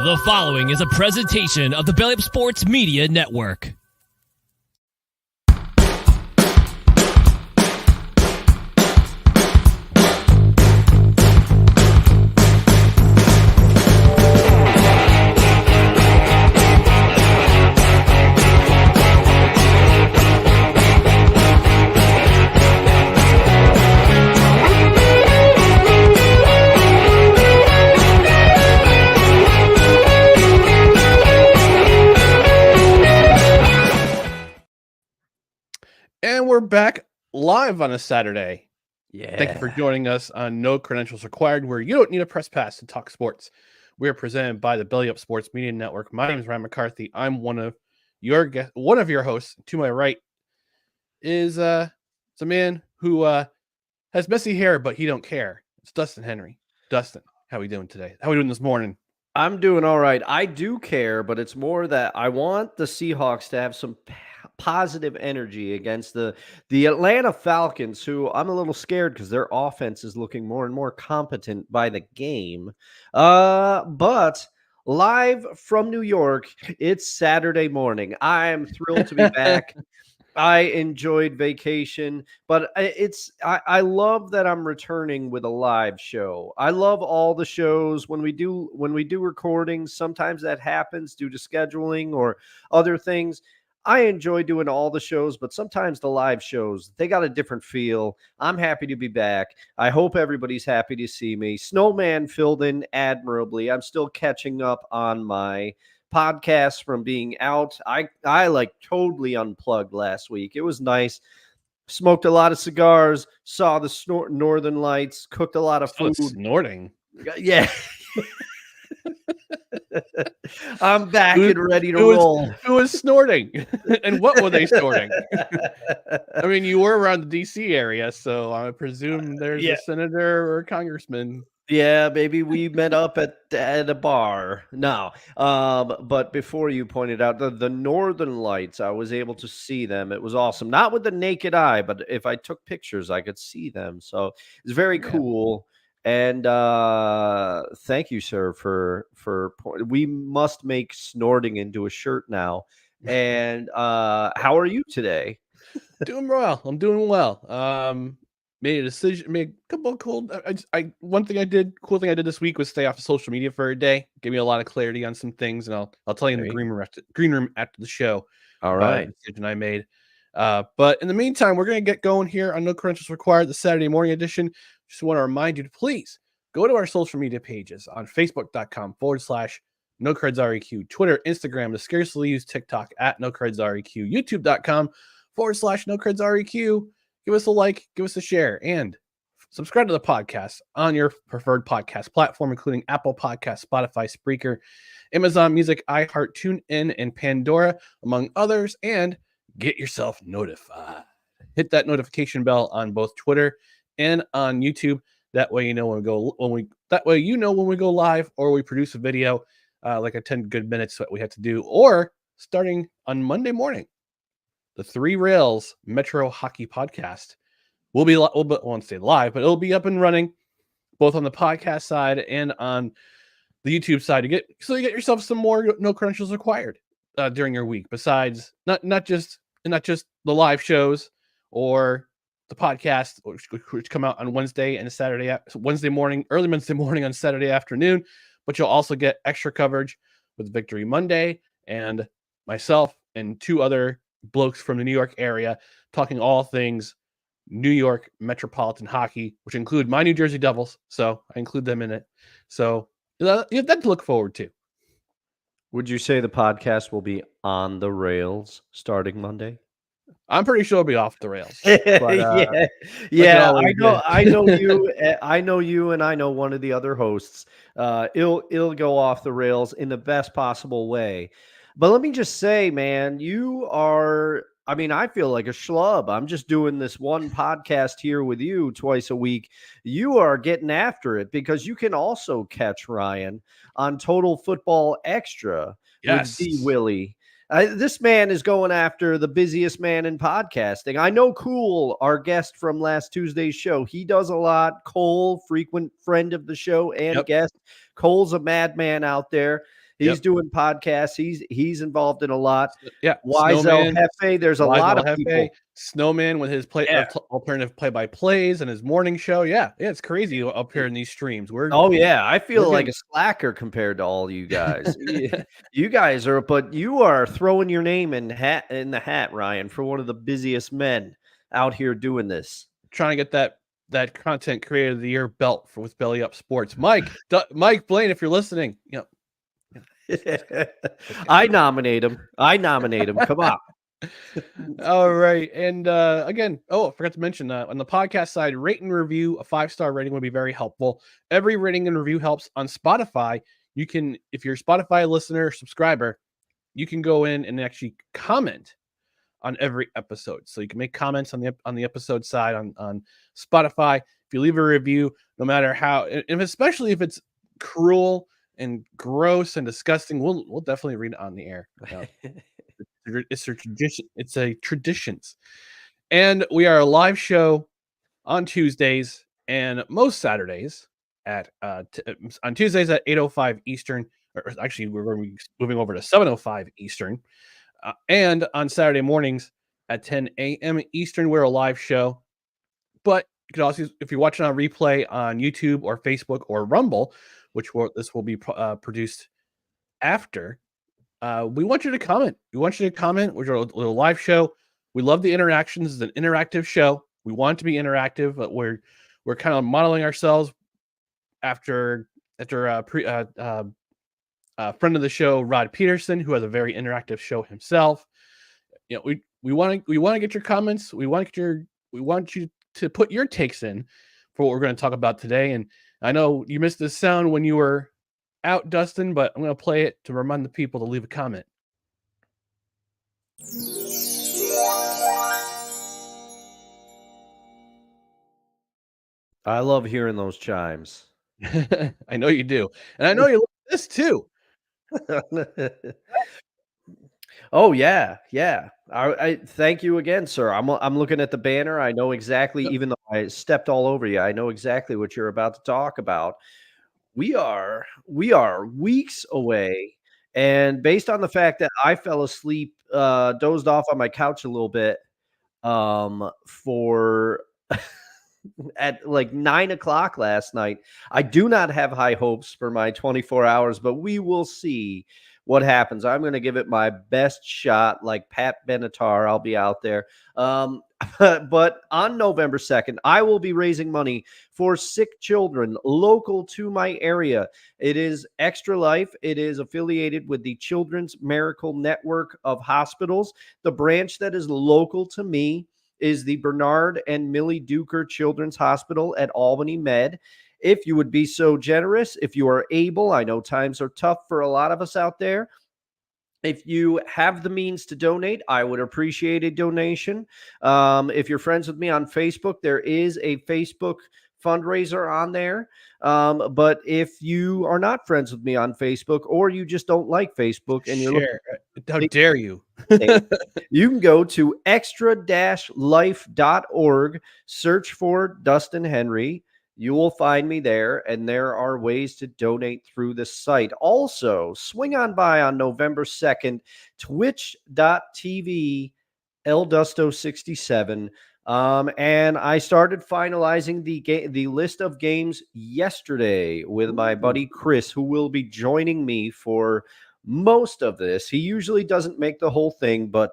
The following is a presentation of the Belly Up Sports Media Network. And we're back live on a Saturday. Yeah. Thank you for joining us on No Credentials Required, where you don't need a press pass to talk sports. We are presented by the Belly Up Sports Media Network. My name is Ryan McCarthy. I'm one of your hosts. To my right is a man who has messy hair, but he don't care. It's Dustin Henry. Dustin, how are we doing today? How are we doing this morning? I'm doing all right. I do care, but it's more that I want the Seahawks to have some positive energy against the Atlanta Falcons, who I'm a little scared because their offense is looking more and more competent by the game. But live from New York, it's Saturday morning. I am thrilled to be back. I enjoyed vacation, but I love that I'm returning with a live show. I love all the shows when we do recordings. Sometimes that happens due to scheduling or other things. I enjoy doing all the shows, but sometimes the live shows, they got a different feel. I'm happy to be back. I hope everybody's happy to see me. Snowman filled in admirably. I'm still catching up on my podcast from being out. I like totally unplugged last week. It was nice. Smoked a lot of cigars, saw the northern lights, cooked a lot of food. Snorting. Yeah. I'm back and ready to roll. Who was snorting? And what were they snorting? I mean, you were around the D.C. area, so I presume there's a senator or a congressman. Yeah, maybe we met up at a bar. No, but before you pointed out the northern lights, I was able to see them. It was awesome. Not with the naked eye, but if I took pictures, I could see them. So it's very cool. And thank you, sir, for we must make snorting into a shirt now. And how are you today? Doing well. I'm doing well. Made a decision. Made a couple of cool thing I did this week was stay off of social media for a day. Give me a lot of clarity on some things, and I'll tell you in the green room after the show. All right. The decision I made. But in the meantime, we're gonna get going here on No Credentials Required, the Saturday morning edition. Just want to remind you to please go to our social media pages on Facebook.com/NoCredsREQ, Twitter, Instagram, the scarcely used TikTok @NoCredsREQ, YouTube.com/NoCredsREQ. Give us a like, give us a share, and subscribe to the podcast on your preferred podcast platform, including Apple Podcasts, Spotify, Spreaker, Amazon Music, iHeart, TuneIn, and Pandora, among others, and get yourself notified. Hit that notification bell on both Twitter and on YouTube. That way you know when we go live or we produce a video, like a 10 good minutes that we have to do, or starting on Monday morning. The Three Rails Metro Hockey Podcast will be, I won't say live, but it'll be up and running both on the podcast side and on the YouTube side you get yourself some more No Credentials Required during your week. Besides not just the live shows or the podcast, which come out on Wednesday and Wednesday morning, early Wednesday morning on Saturday afternoon, but you'll also get extra coverage with Victory Monday and myself and two other blokes from the New York area talking all things New York metropolitan hockey, which include my New Jersey Devils. So I include them in it. So you have that to look forward to. Would you say the podcast will be on the rails starting Monday? I'm pretty sure it'll be off the rails. But, I know you. I know you, and I know one of the other hosts. It'll go off the rails in the best possible way. But let me just say, man, you are. I mean, I feel like a schlub. I'm just doing this one podcast here with you twice a week. You are getting after it because you can also catch Ryan on Total Football Extra with D. Willie. This man is going after the busiest man in podcasting. I know Cool, our guest from last Tuesday's show, he does a lot. Cole, frequent friend of the show and guest. Cole's a madman out there. He's doing podcasts. He's involved in a lot. Yeah, Wise El Snowman, Jefe. There's a Wise lot El of people. Jefe, Snowman with his Yeah. alternative play-by-plays and his morning show. Yeah, it's crazy up here in these streams. Oh yeah, I feel like getting- a slacker compared to all you guys. You guys are, but you are throwing your name in the hat, Ryan, for one of the busiest men out here doing this. trying to get that content creator of the year belt with Belly Up Sports. Mike Blaine, if you're listening, I nominate him. Come on. All right. And again, I forgot to mention on the podcast side, rate and review. A 5-star rating would be very helpful. Every rating and review helps. On Spotify, you can, if you're a Spotify listener, subscriber, you can go in and actually comment on every episode. So you can make comments on the episode side on Spotify. If you leave a review, no matter how, and especially if it's cruel and gross and disgusting, we'll definitely read it on the air. It's a tradition. It's a traditions, and we are a live show on Tuesdays and most Saturdays at on Tuesdays at 8:05 Eastern. Or actually, we're going to be moving over to 7:05 Eastern, and on Saturday mornings at 10 a.m. Eastern. We're a live show, but you can also, if you're watching on replay on YouTube or Facebook or Rumble, this will be produced after. We want you to comment. We're a live show. We love the interactions. It's an interactive show. We want it to be interactive, but we're kind of modeling ourselves after friend of the show, Rod Peterson, who has a very interactive show himself. We want to get your comments. We want you to put your takes in for what we're going to talk about today. And I know you missed the sound when you were out, Dustin, but I'm going to play it to remind the people to leave a comment. I love hearing those chimes. I know you do. And I know you love this too. Oh yeah. I thank you again, sir. I'm looking at the banner. I know exactly, even though I stepped all over you, I know exactly what you're about to talk about. We are weeks away, and based on the fact that I fell asleep, dozed off on my couch a little bit, for at like 9 o'clock last night. I do not have high hopes for my 24 hours, but we will see what happens. I'm going to give it my best shot, like Pat Benatar. I'll be out there. But on November 2nd, I will be raising money for sick children local to my area. It is Extra Life. It is affiliated with the Children's Miracle Network of Hospitals. The branch that is local to me is the Bernard and Millie Duker Children's Hospital at Albany Med. If you would be so generous, if you are able, I know times are tough for a lot of us out there. If you have the means to donate, I would appreciate a donation. If you're friends with me on Facebook, there is a Facebook fundraiser on there. But if you are not friends with me on Facebook, or you just don't like Facebook and you're how dare you? You can go to extra-life.org, search for Dustin Henry. You will find me there, and there are ways to donate through the site. Also, swing on by on November 2nd, twitch.tv, eldusto67. And I started finalizing the list of games yesterday with my buddy Chris, who will be joining me for most of this. He usually doesn't make the whole thing, but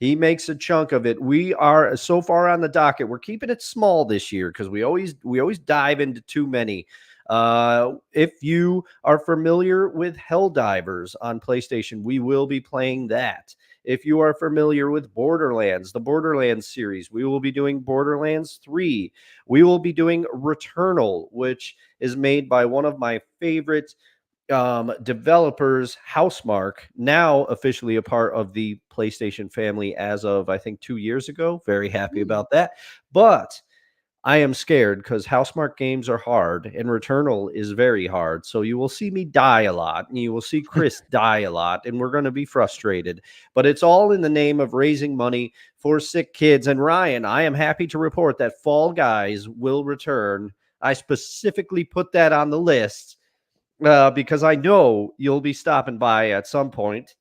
he makes a chunk of it. We are so far on the docket. We're keeping it small this year because we always dive into too many. If you are familiar with Helldivers on PlayStation, we will be playing that. If you are familiar with Borderlands, the Borderlands series, we will be doing Borderlands 3. We will be doing Returnal, which is made by one of my favorite developers, Housemark, now officially a part of the PlayStation family as of, I think, 2 years ago. Very happy about that. But I am scared because Housemark games are hard and Returnal is very hard. So you will see me die a lot and you will see Chris die a lot, and we're going to be frustrated. But it's all in the name of raising money for sick kids. And Ryan, I am happy to report that Fall Guys will return. I specifically put that on the list. because I know you'll be stopping by at some point.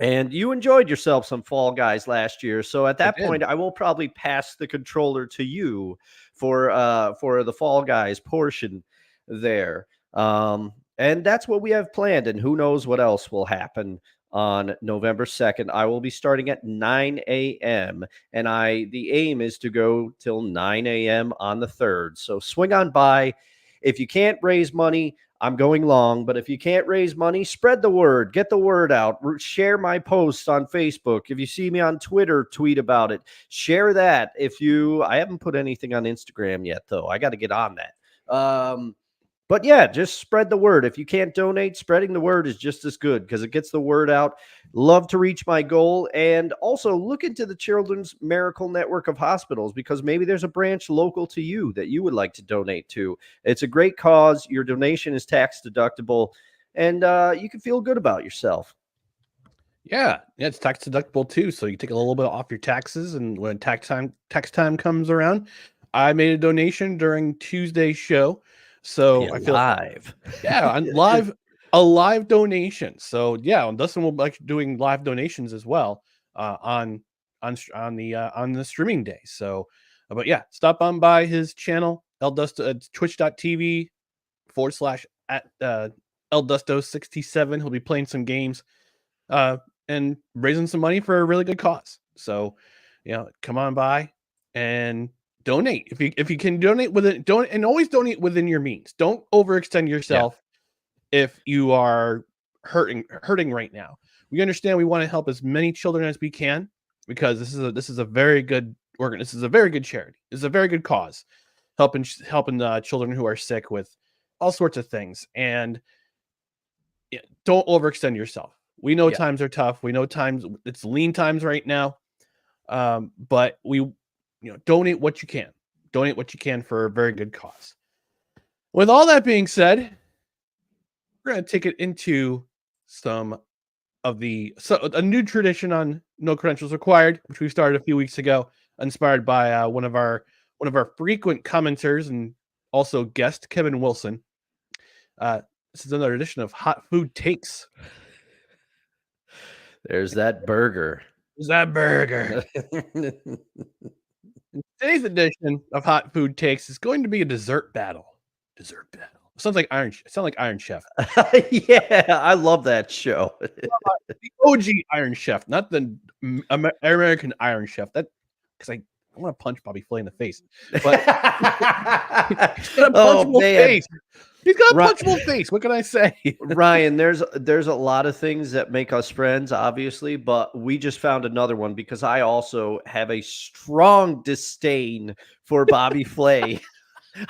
And you enjoyed yourself some Fall Guys last year, so at I that did. point, I will probably pass the controller to you for the Fall Guys portion there. And that's what we have planned, and who knows what else will happen on November 2nd. I will be starting at 9 a.m. and the aim is to go till 9 a.m. on the 3rd. So swing on by. If you can't raise money, I'm going long, but if you can't raise money, spread the word, get the word out, share my posts on Facebook. If you see me on Twitter, tweet about it, share that. I haven't put anything on Instagram yet, though. I got to get on that. But yeah, just spread the word. If you can't donate, spreading the word is just as good because it gets the word out. Love to reach my goal. And also look into the Children's Miracle Network of Hospitals because maybe there's a branch local to you that you would like to donate to. It's a great cause. Your donation is tax deductible, and you can feel good about yourself. Yeah, it's tax deductible too, so you take a little bit off your taxes. And when tax time comes around, I made a donation during Tuesday's show, so I feel Live. on a live donation. So yeah, and Dustin will be doing live donations as well on the streaming day. So, but yeah, stop on by his channel, twitch.tv / at eldusto67. He'll be playing some games and raising some money for a really good cause. So, come on by and donate if you can donate and always donate within your means. Don't overextend yourself if you are hurting right now. We understand we want to help as many children as we can because this is a very good this is a very good charity. This is a very good cause, helping children who are sick with all sorts of things. And don't overextend yourself. We know times are tough. We know it's lean times right now. But we donate what you can. Donate what you can for a very good cause. With all that being said, we're going to take it into a new tradition on No Credentials Required, which we started a few weeks ago, inspired by one of our frequent commenters and also guest Kevin Wilson. This is another edition of Hot Food Takes. There's that burger. Today's edition of Hot Food Takes is going to be a dessert battle. Sounds like Iron Chef. Yeah, I love that show. The OG Iron Chef, not the American Iron Chef. That because I want to punch Bobby Flay in the face, but he's got a punchable face. He's got a punchable face. What can I say? Ryan, there's a lot of things that make us friends, obviously, but we just found another one because I also have a strong disdain for Bobby Flay.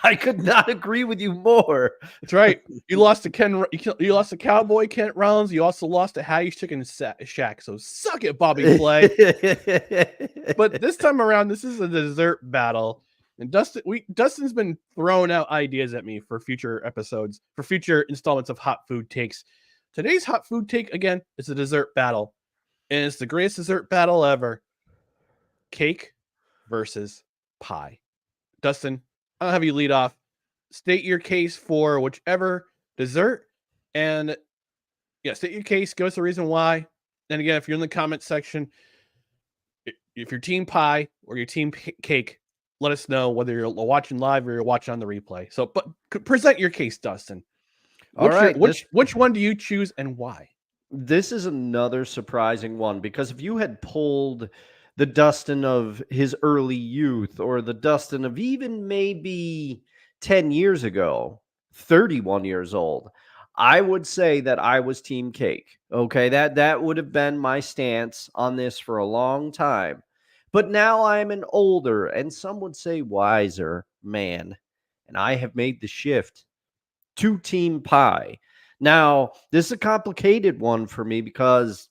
I could not agree with you more. That's right. You lost to you lost to Cowboy Kent Rollins. You also lost to Hattie's Chicken Shack. So suck it, Bobby Flay. But this time around, this is a dessert battle. And Dustin's been throwing out ideas at me for future episodes, for future installments of Hot Food Takes. Today's Hot Food Take, again, is a dessert battle. And it's the greatest dessert battle ever. Cake versus pie. Dustin, I'll have you lead off. State your case for whichever dessert. And state your case. Give us a reason why. And again, if you're in the comment section, if you're team pie or your team cake, let us know whether you're watching live or you're watching on the replay. So, but present your case, Dustin. All right. Which one do you choose and why? This is another surprising one because if you had pulled the Dustin of his early youth or the Dustin of even maybe 10 years ago, 31 years old, I would say that I was team cake. Okay, that would have been my stance on this for a long time. But now I'm an older and some would say wiser man, and I have made the shift to team pie. Now, this is a complicated one for me because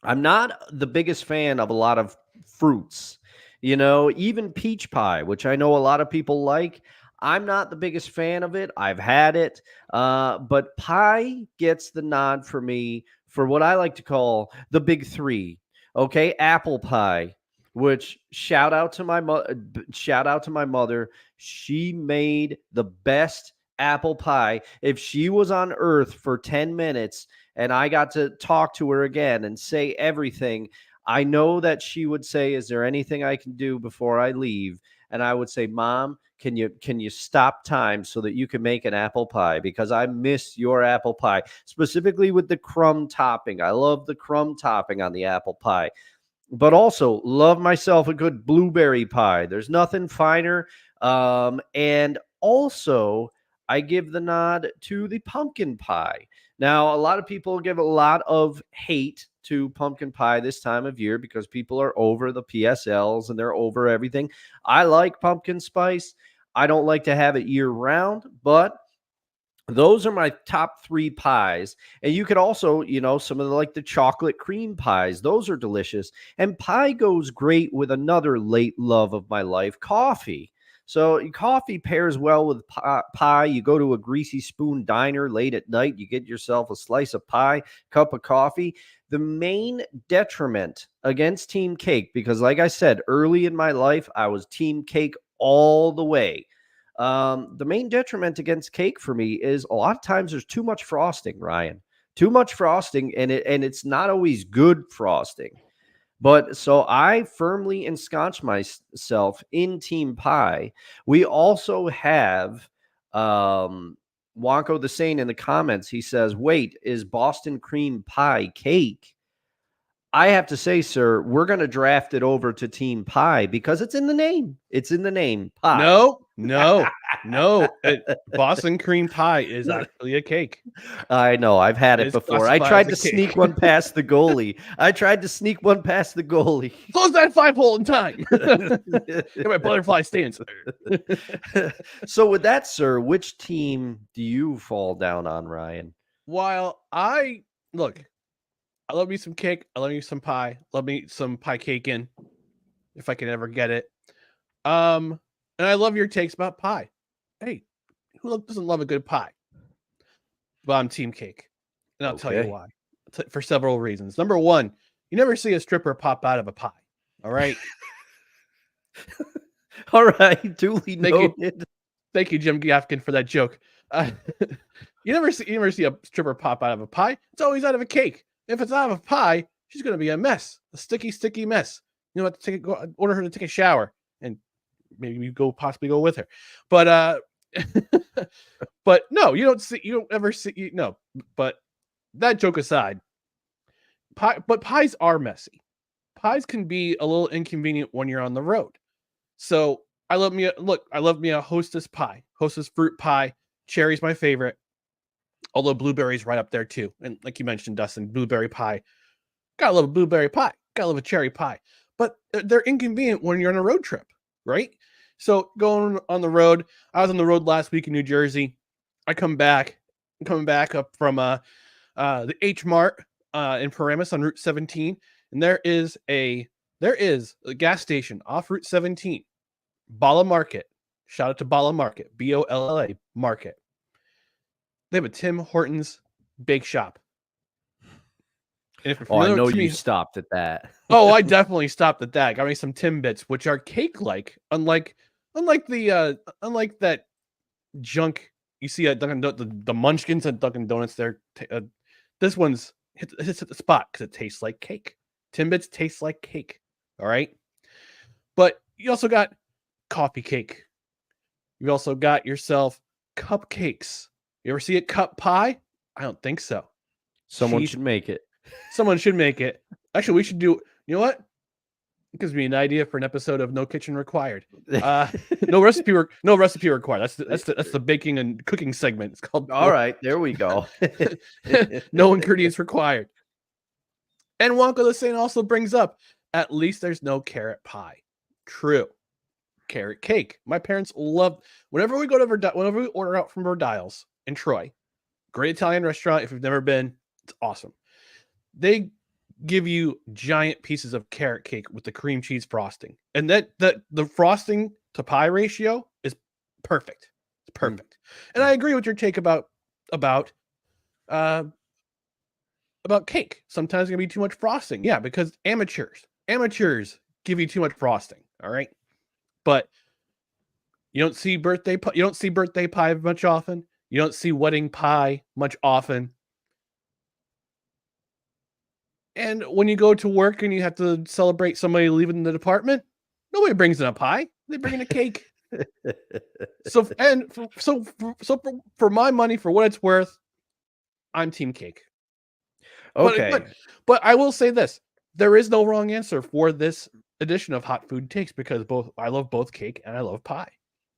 I'm not the biggest fan of a lot of fruits. Even peach pie, which I know a lot of people like, I'm not the biggest fan of it. I've had it. But pie gets the nod for me for what I like to call the big three. Okay, apple pie, which shout out to my mother. She made the best apple pie. If she was on Earth for 10 minutes and I got to talk to her again and say everything, I know that she would say, "Is there anything I can do before I leave?" And I would say, "Mom, can you stop time so that you can make an apple pie? Because I miss your apple pie, specifically with the crumb topping. I love the crumb topping on the apple pie, but also love myself a good blueberry pie. There's nothing finer. And also, I give the nod to the pumpkin pie. Now, a lot of people give a lot of hate to pumpkin pie this time of year because people are over the PSLs and they're over everything. I like pumpkin spice. I don't like to have it year round, but those are my top 3 pies. And you could also, some of the chocolate cream pies. Those are delicious. And pie goes great with another late love of my life, coffee. So coffee pairs well with pie. You go to a greasy spoon diner late at night, you get yourself a slice of pie, cup of coffee. The main detriment against team cake, because like I said, early in my life, I was team cake all the way. The main detriment against cake for me is a lot of times there's too much frosting, Ryan. Too much frosting, and it's not always good frosting. But so I firmly ensconce myself in team pie. We also have Wonko the Sane in the comments. He says, "Wait, is Boston cream pie cake?" I have to say, sir, we're going to draft it over to team pie because it's in the name. It's in the name, pie. No. Boston cream pie is actually a cake. I know. I've had it before. I tried to sneak one past the goalie. Close that 5-hole in time. Get my butterfly stance there. So with that, sir, which team do you fall down on, Ryan? While I love me some cake. I love me some pie. Love me some pie cake in, if I can ever get it. And I love your takes about pie. Hey, who doesn't love a good pie? But I'm team cake, and I'll tell you why. For several reasons. Number one, you never see a stripper pop out of a pie. All right. All right. Duly noted. Thank you, Jim Gaffigan, for that joke. You never see a stripper pop out of a pie. It's always out of a cake. If it's out of a pie, she's going to be a mess, a sticky mess. You know what? Order her to take a shower, and maybe you possibly go with her. But but no, you don't ever see. No, but that joke aside, pies are messy. Pies can be a little inconvenient when you're on the road. So I love me a Hostess pie, Hostess fruit pie. Cherry's my favorite. Although blueberry's right up there too. And like you mentioned, Dustin, blueberry pie. Gotta love a blueberry pie. Gotta love a cherry pie. But they're inconvenient when you're on a road trip, right? So going on the road, I was on the road last week in New Jersey. I'm coming back up from the H Mart in Paramus on Route 17, and there is a gas station off Route 17, Bala Market. Shout out to Bala Market, Bolla Market. They have a Tim Hortons bake shop. And if I know you stopped at that. Oh, I definitely stopped at that. Got me some Timbits, which are cake-like, unlike that junk you see at Dunkin' the Munchkins at Dunkin' Donuts. There, this one's hits at the spot because it tastes like cake. Timbits tastes like cake. All right, but you also got coffee cake. You also got yourself cupcakes. You ever see a cup pie? I don't think so. Someone should make it. Someone should make it. Actually, we should do. You know what? It gives me an idea for an episode of No Kitchen Required. No recipe required. That's the baking and cooking segment. It's called. All right, there we go. No ingredients required. And Wonka the Saint also brings up, at least there's no carrot pie. True. Carrot cake. My parents love whenever we order out from Verdials in Troy, great Italian restaurant. If you've never been, it's awesome. They give you giant pieces of carrot cake with the cream cheese frosting, and that the frosting to pie ratio is perfect. It's perfect. And I agree with your take about cake. Sometimes it's gonna be too much frosting. Yeah, because amateurs give you too much frosting. All right, but You don't see birthday pie much often. You don't see wedding pie much often. And when you go to work and you have to celebrate somebody leaving the department, nobody brings in a pie. They bring in a cake. For my money, for what it's worth, I'm team cake. Okay. But I will say this: there is no wrong answer for this edition of Hot Food Takes because I love both cake and I love pie.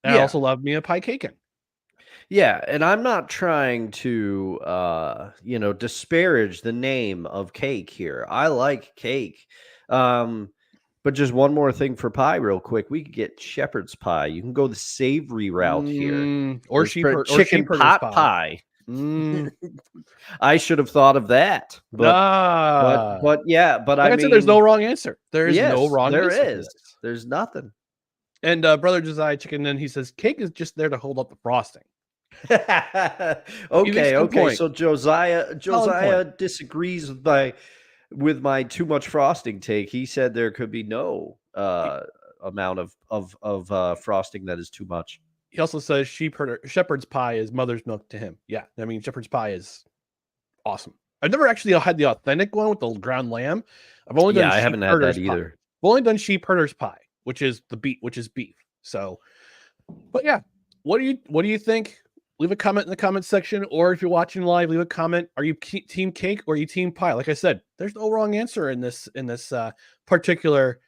And I Yeah. also love me a pie cakein'. Yeah, and I'm not trying to disparage the name of cake here. I like cake. But just one more thing for pie real quick. We could get shepherd's pie. You can go the savory route here. Or Chicken sheepherder's pot pie. Mm. I should have thought of that. But yeah, but like I I mean, said, there's no wrong answer. There is no yes, wrong there answer. is. There's nothing. And Brother Josiah Chicken, then he says cake is just there to hold up the frosting. Okay. So Josiah point. disagrees with my too much frosting take. He said there could be no amount of frosting that is too much. He also says shepherd's pie is mother's milk to him. Yeah, I mean shepherd's pie is awesome. I've never actually had the authentic one with the ground lamb. I've only done I haven't had that either. I've only done sheepherder's pie, which is beef. So, but yeah, what do you think? Leave a comment in the comment section, or if you're watching live, leave a comment. Are you team cake or are you team pie? Like I said, there's no wrong answer in this particular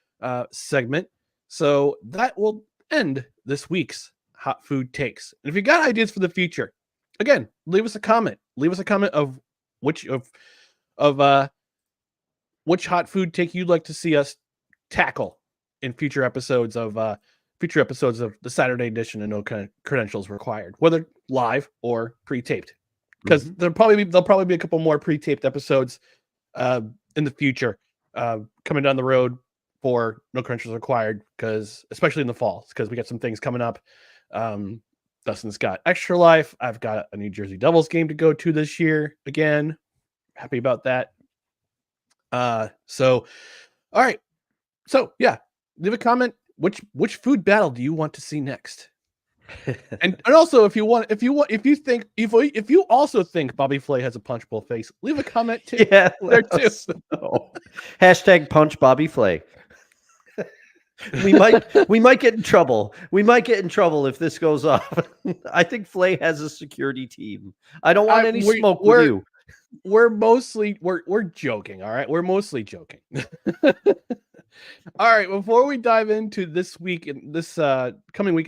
segment. So that will end this week's Hot Food Takes. And if you got ideas for the future, again, leave us a comment. Leave us a comment of which hot food take you'd like to see us tackle in future episodes of the Saturday edition and no kind of credentials required, whether live or pre-taped. Because there'll probably be a couple more pre-taped episodes in the future coming down the road for no credentials required, because especially in the fall, because we got some things coming up. Dustin's got Extra Life. I've got a New Jersey Devils game to go to this year again. Happy about that. So all right. So yeah, leave a comment. Which food battle do you want to see next? and also, if you also think Bobby Flay has a punchable face, leave a comment too. Yeah, there too. Hashtag punch Bobby Flay. We might get in trouble. We might get in trouble if this goes off. I think Flay has a security team. I don't want any smoke with you. We're joking. All right, we're mostly joking. All right, before we dive into this coming week in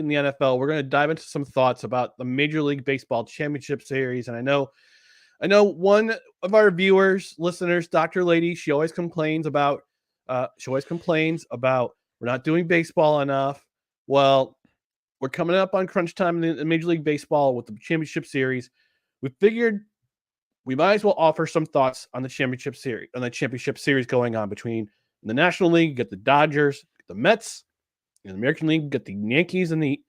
the NFL, we're going to dive into some thoughts about the Major League Baseball Championship Series. And I know one of our listeners, Dr. Lady, she always complains about we're not doing baseball enough. Well, we're coming up on crunch time in Major League Baseball with the Championship Series. We figured we might as well offer some thoughts on the Championship Series going on between the National League. You get the Dodgers, the Mets. In the American League, you get the Yankees and the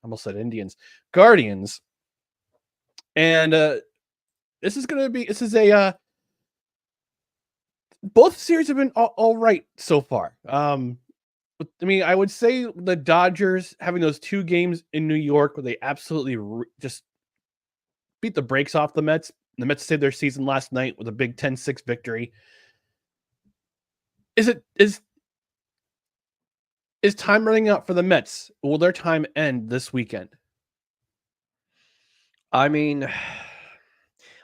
almost said Indians, Guardians. And both series have been all right so far. I mean, I would say the Dodgers having those 2 games in New York where they absolutely just beat the brakes off the Mets. The Mets saved their season last night with a big 10-6 victory. Is time running out for the Mets? Will their time end this weekend? I mean,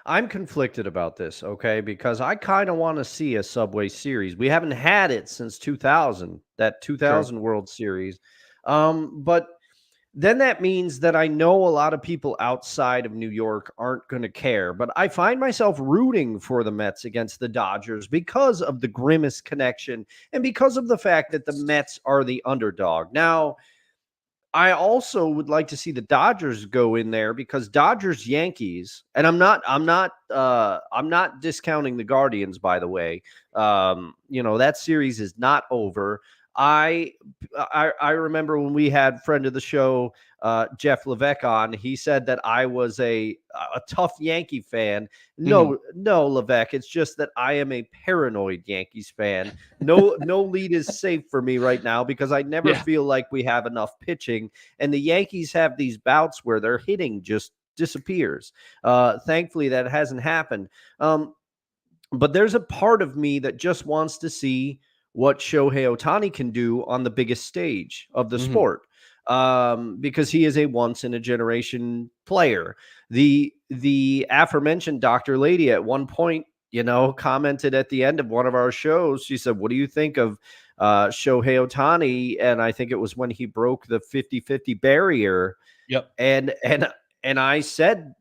I'm conflicted about this, okay? Because I kind of want to see a Subway Series. We haven't had it since 2000, that 2000 World Series. But then that means that I know a lot of people outside of New York aren't going to care. But I find myself rooting for the Mets against the Dodgers because of the Grimace connection and because of the fact that the Mets are the underdog. Now, I also would like to see the Dodgers go in there because Dodgers Yankees, and I'm not discounting the Guardians, by the way. That series is not over. I remember when we had friend of the show, Jeff Levesque on. He said that I was a tough Yankee fan. No, no, Levesque. It's just that I am a paranoid Yankees fan. No lead is safe for me right now because I never Yeah. feel like we have enough pitching, and the Yankees have these bouts where their hitting just disappears. Thankfully, that hasn't happened. But there's a part of me that just wants to see what Shohei Ohtani can do on the biggest stage of the sport, because he is a once in a generation player. The aforementioned Dr. Lady at one point, commented at the end of one of our shows. She said, "What do you think of Shohei Ohtani?" And I think it was when he broke the 50-50 barrier. Yep. And I said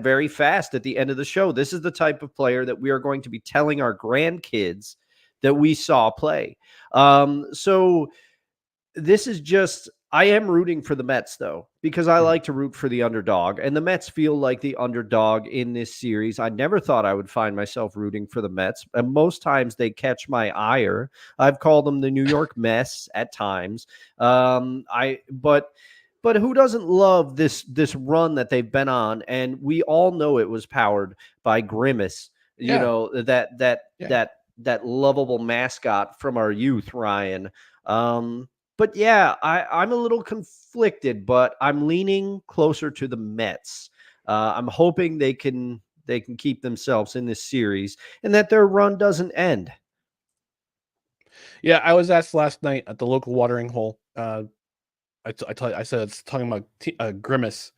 very fast at the end of the show, this is the type of player that we are going to be telling our grandkids that we saw play. So this is just, I am rooting for the Mets though, because I like to root for the underdog, and the Mets feel like the underdog in this series. I never thought I would find myself rooting for the Mets, and most times they catch my ire. I've called them the New York Mess at times. But who doesn't love this run that they've been on? And we all know it was powered by Grimace. Yeah. That lovable mascot from our youth, Ryan. But yeah, I'm a little conflicted, but I'm leaning closer to the Mets. I'm hoping they can keep themselves in this series and that their run doesn't end. Yeah, I was asked last night at the local watering hole. I said it's talking about Grimace.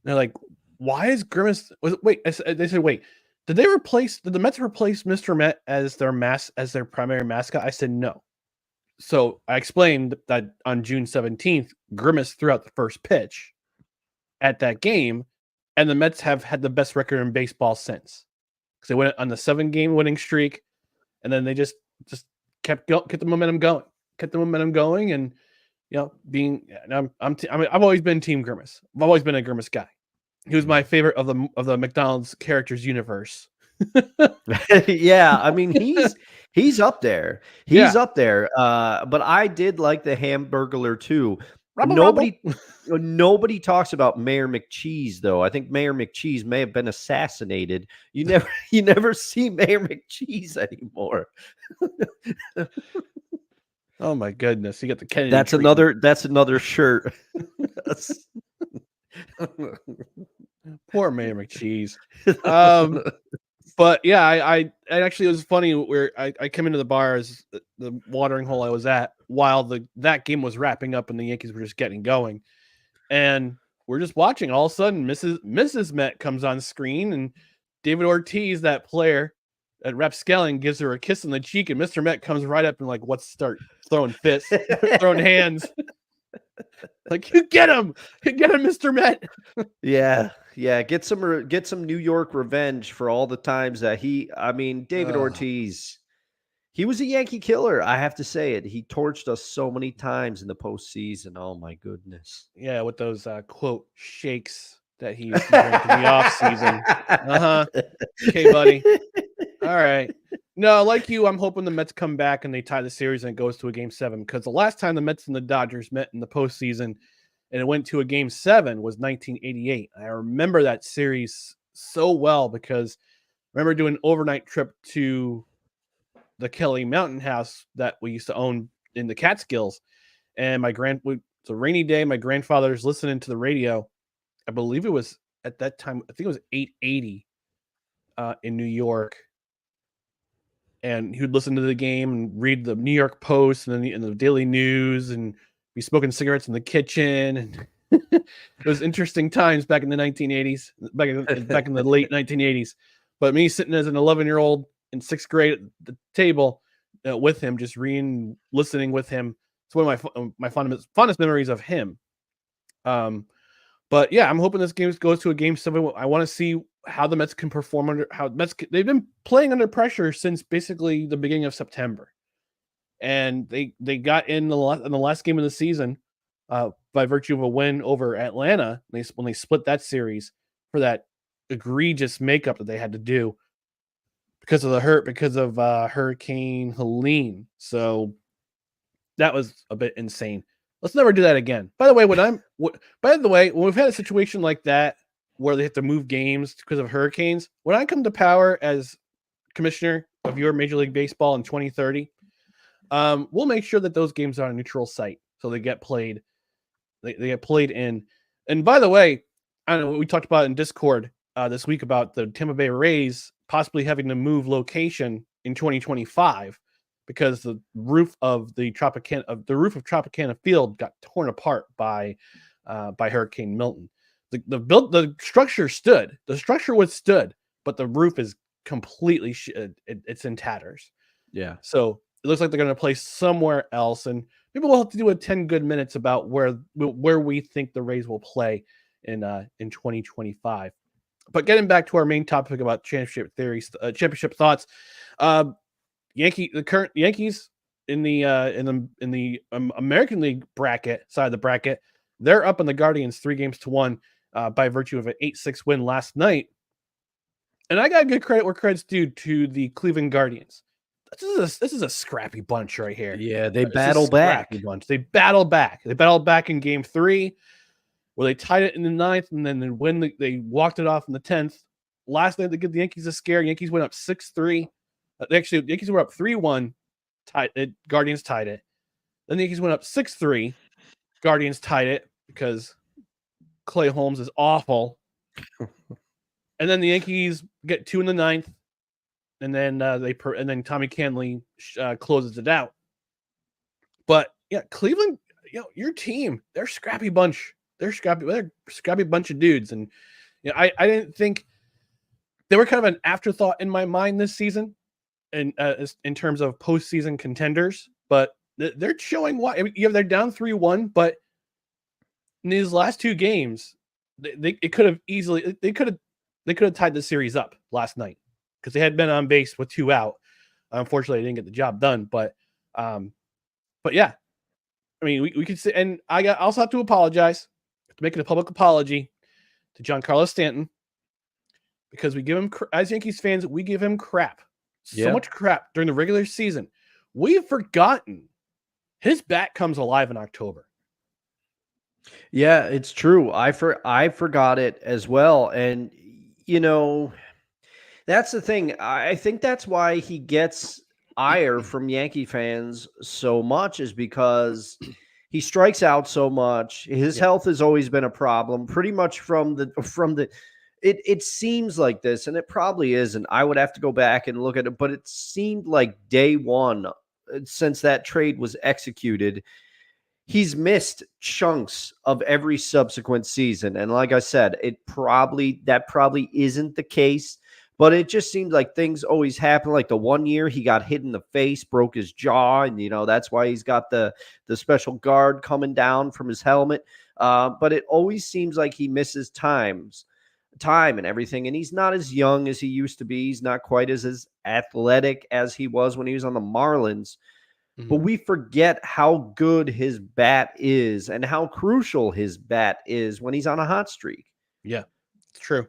And they're like, "Why is Grimace?" They said, "Wait, did the Mets replace Mr. Met as their primary mascot?" I said, "No." So I explained that on June 17th, Grimace threw out the first pitch at that game, and the Mets have had the best record in baseball since. Because they went on the 7-game winning streak, and then they just kept the momentum going, and I've always been Team Grimace. I've always been a Grimace guy. He was my favorite of the McDonald's characters universe. Yeah, I mean he's up there. He's Yeah. up there. But I did like the Hamburglar too. Rubble, Nobody talks about Mayor McCheese though. I think Mayor McCheese may have been assassinated. You never see Mayor McCheese anymore. Oh my goodness, you got the Kennedy. That's another shirt. Poor Mayor McCheese. But yeah, I actually, it was funny where I came into the bar as the watering hole I was at while that game was wrapping up and the Yankees were just getting going, and we're just watching. All of a sudden, Mrs. Met comes on screen, and David Ortiz, that player at Rapscallion, gives her a kiss on the cheek, and Mr. Met comes right up and like, what's start throwing fists, throwing hands. Like, you get him, Mr. Met. Yeah. Get some New York revenge for all the times that David Ortiz, he was a Yankee killer. I have to say it. He torched us so many times in the postseason. Oh my goodness. Yeah, with those quote shakes that he used to drink in the off season. Okay, buddy. All right. No, like you, I'm hoping the Mets come back and they tie the series and it goes to a game 7, because the last time the Mets and the Dodgers met in the postseason and it went to a game 7 was 1988. I remember that series so well because I remember doing an overnight trip to the Kelly Mountain House that we used to own in the Catskills. And it's a rainy day. My grandfather's listening to the radio. I believe it was at that time, I think it was 880 in New York. And he would listen to the game and read the New York Post and the Daily News and be smoking cigarettes in the kitchen. And it was interesting times back in the 1980s, back in the late 1980s. But me sitting as an 11-year-old in 6th grade at the table with him, just reading, listening with him. It's one of my fondest memories of him. But yeah, I'm hoping this game goes to a game 7. I want to see how the Mets can perform they've been playing under pressure since basically the beginning of September. And they got in the last game of the season by virtue of a win over Atlanta. When they split that series for that egregious makeup that they had to do because of Hurricane Helene. So that was a bit insane. Let's never do that again. By the way, when we've had a situation like that where they have to move games because of hurricanes, when I come to power as commissioner of your Major League Baseball in 2030, we'll make sure that those games are on a neutral site so they get played. They get played in. And by the way, I don't know, we talked about in Discord this week about the Tampa Bay Rays possibly having to move location in 2025 because the roof of Tropicana Field got torn apart by Hurricane Milton. The structure stood. The structure withstood, but the roof is completely it's in tatters. Yeah. So it looks like they're going to play somewhere else, and maybe we'll have to do a 10 good minutes about where we think the Rays will play in 2025. But getting back to our main topic about championship theories, championship thoughts, the current Yankees in the American League side of the bracket, they're up on the Guardians 3-1 by virtue of an 8-6 win last night. And I got to give credit where credit's due to the Cleveland Guardians. This is a scrappy bunch right here. Yeah, they battle back. Bunch. They battle back. They battled back in Game 3, where they tied it in the 9th, and then they walked it off in the 10th. Last night, they give the Yankees a scare. Yankees went up 6-3. The Yankees were up 3-1. Guardians tied it. Then the Yankees went up 6-3. Guardians tied it because Clay Holmes is awful. And then the Yankees get 2 in the 9th. And then Tommy Canley closes it out. But yeah, Cleveland, your team, they're a scrappy bunch. They're a scrappy bunch of dudes. And I didn't think they were kind of an afterthought in my mind this season, and in terms of postseason contenders. But they're showing why. I mean, they're down 3-1, but in these last 2 games, they could have tied the series up last night, because they had been on base with 2 out. Unfortunately, they didn't get the job done. But yeah, I mean, we could say, and I also have to apologize, to make it a public apology to Giancarlo Stanton, because we give him, as Yankees fans, we give him crap, so much crap during the regular season. We've forgotten his bat comes alive in October. Yeah, it's true. I forgot it as well, and that's the thing. I think that's why he gets ire from Yankee fans so much, is because he strikes out so much. His health has always been a problem, pretty much from the. It seems like this, and it probably isn't. I would have to go back and look at it, but it seemed like day one since that trade was executed, he's missed chunks of every subsequent season. And like I said, that probably isn't the case. But it just seemed like things always happen. Like the one year he got hit in the face, broke his jaw, and that's why he's got the special guard coming down from his helmet. But it always seems like he misses time and everything. And he's not as young as he used to be. He's not quite as athletic as he was when he was on the Marlins. Mm-hmm. But we forget how good his bat is and how crucial his bat is when he's on a hot streak. Yeah, it's true.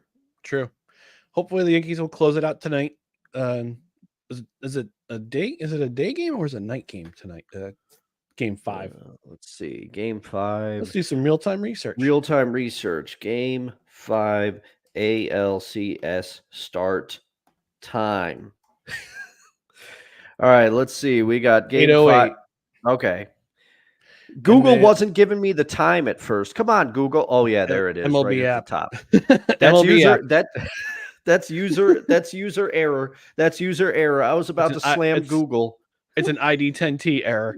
Hopefully the Yankees will close it out tonight. Is it a day? Is it a day game or is it a night game tonight? Game 5. Let's see. Game 5. Let's do some real-time research. Game 5 ALCS start time. All right, let's see. We got game 5. Okay. Google wasn't giving me the time at first. Come on, Google. Oh yeah, there it is. MLB right app. At the top. That's MLB app. That's user error. That's user error. I was about to slam Google. It's an ID10T error.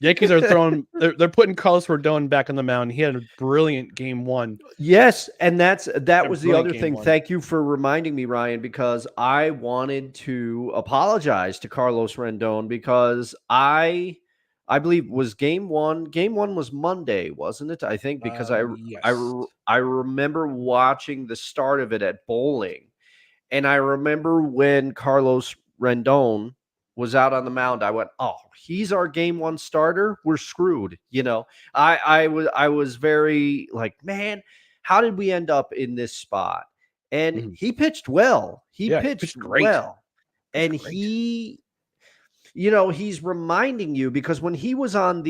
Yankees are they're putting Carlos Rodon back on the mound. He had a brilliant game 1. Yes, and that was the other thing. Thank you for reminding me, Ryan, because I wanted to apologize to Carlos Rodon, because I believe was game 1. Game 1 was Monday, wasn't it? I think, because I remember watching the start of it at bowling, and I remember when Carlos Rodon was out on the mound, I went, "Oh, he's our game 1 starter. We're screwed." I was very like, man, how did we end up in this spot? And he pitched well. He pitched great. well, and he's reminding you because when he was on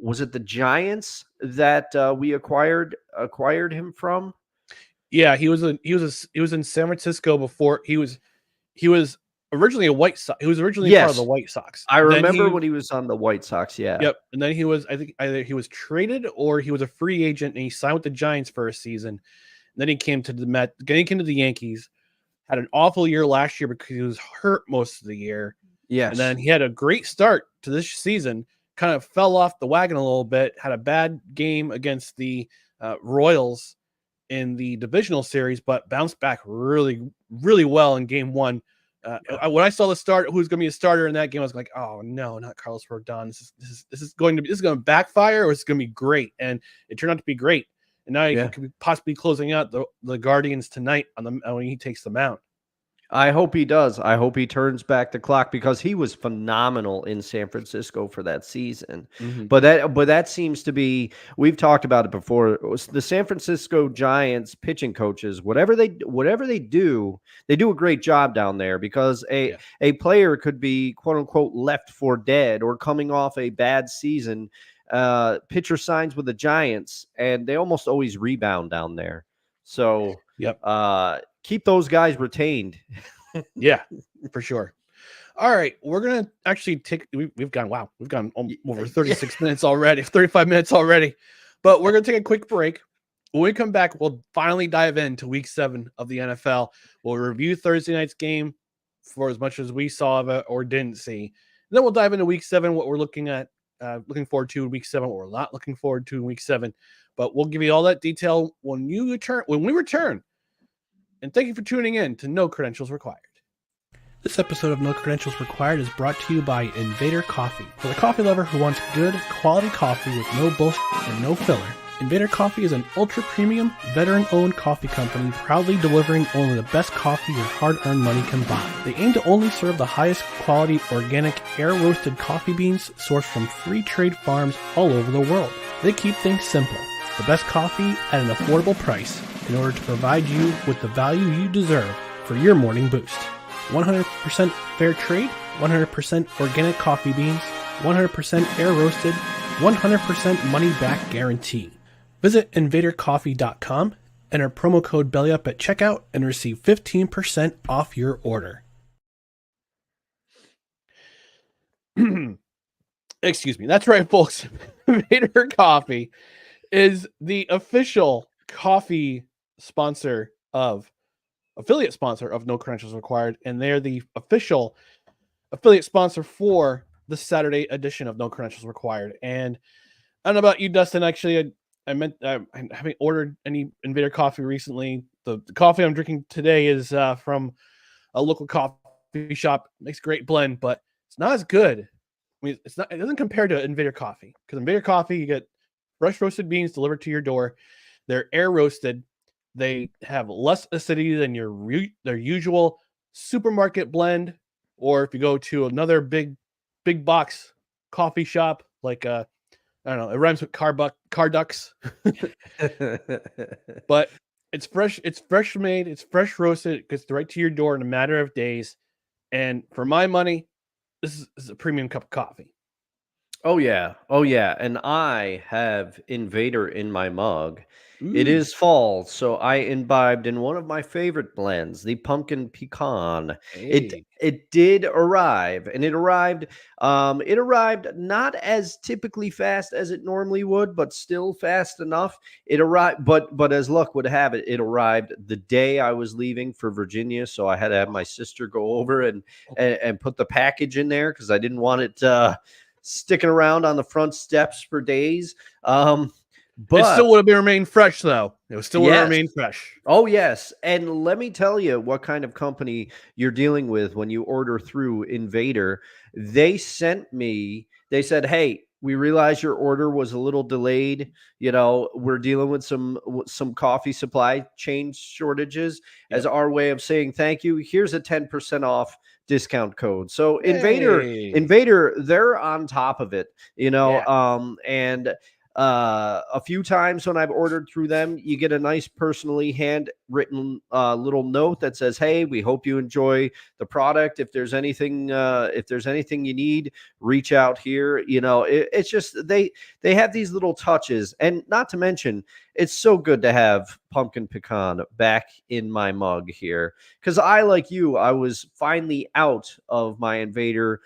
was it the Giants that we acquired him from? Yeah, he was in San Francisco before he was originally a White Sox. He was originally part of the Yes, White Sox. I Then remember when he was on the White Sox. Yeah. Yep, and then he was, I think, either he was traded or he was a free agent, and he signed with the Giants for a season. And then he came to the Then he came to the Yankees. Had an awful year last year because he was hurt most of the year. Yes. And then he had a great start to this season. Kind of fell off the wagon a little bit. Had a bad game against the Royals in the divisional series, but bounced back really, really well in game one. When I saw the start, who's going to be a starter in that game, I was like, "Oh no, not Carlos Rodon! This is going to backfire, or it's going to be great." And it turned out to be great. And now he could be possibly closing out the Guardians tonight when he takes the mound. I hope he does. I hope he turns back the clock because he was phenomenal in San Francisco for that season. Mm-hmm. But that seems to be, we've talked about it before. The San Francisco Giants pitching coaches, whatever they do, they do a great job down there because a player could be quote unquote left for dead or coming off a bad season. Pitcher signs with the Giants and they almost always rebound down there. So keep those guys retained. Yeah, for sure. All right, we're gonna actually take. We've gone over 36 minutes already, 35 minutes already, but we're gonna take a quick break. When we come back, we'll finally dive into Week 7 of the NFL. We'll review Thursday night's game for as much as we saw of it or didn't see. And then we'll dive into Week 7, what we're looking forward to in Week 7, what we're not looking forward to in Week 7. But we'll give you all that detail when we return. And thank you for tuning in to No Credentials Required. This episode of No Credentials Required is brought to you by Invader Coffee. For the coffee lover who wants good, quality coffee with no bullshit and no filler, Invader Coffee is an ultra-premium, veteran-owned coffee company proudly delivering only the best coffee your hard-earned money can buy. They aim to only serve the highest quality, organic, air-roasted coffee beans sourced from free trade farms all over the world. They keep things simple. The best coffee at an affordable price in order to provide you with the value you deserve for your morning boost. 100% fair trade, 100% organic coffee beans, 100% air roasted, 100% money back guarantee. Visit invadercoffee.com, enter promo code BELLYUP at checkout, and receive 15% off your order. Excuse me. That's right, folks. Invader Coffee is the official coffee affiliate sponsor of No Credentials Required, and they're the official affiliate sponsor for the Saturday edition of No Credentials Required. And I don't know about you, Dustin. Actually, I haven't ordered any Invader Coffee recently. The coffee I'm drinking today is from a local coffee shop. It makes a great blend, but it's not as good. I mean, it doesn't compare to Invader Coffee, because Invader Coffee, you get fresh roasted beans delivered to your door. They're air roasted. They have less acidity than their usual supermarket blend, or if you go to another big box coffee shop, like I don't know, it rhymes with Carducks. But it's fresh made, it's fresh roasted, it gets right to your door in a matter of days. And for my money, this is a premium cup of coffee. Oh yeah. And I have Invader in my mug. It Ooh. is fall, so I imbibed in one of my favorite blends, the pumpkin pecan. Hey. It did arrive, and it arrived not as typically fast as it normally would, but still fast enough. It arrived, but as luck would have it, it arrived the day I was leaving for Virginia, so I had to have my sister go over and put the package in there because I didn't want it sticking around on the front steps for days. But it still would have remained fresh, though. It still would have remained fresh. Oh, yes. And let me tell you what kind of company you're dealing with when you order through Invader. They said, hey, we realize your order was a little delayed. We're dealing with some coffee supply chain shortages. As our way of saying thank you. Here's a 10% off discount code. So Invader, they're on top of it, and a few times when I've ordered through them, you get a nice personally handwritten little note that says, "Hey, we hope you enjoy the product. If there's anything you need, reach out here." It's just they have these little touches, and not to mention, it's so good to have pumpkin pecan back in my mug here because like you, I was finally out of my Invader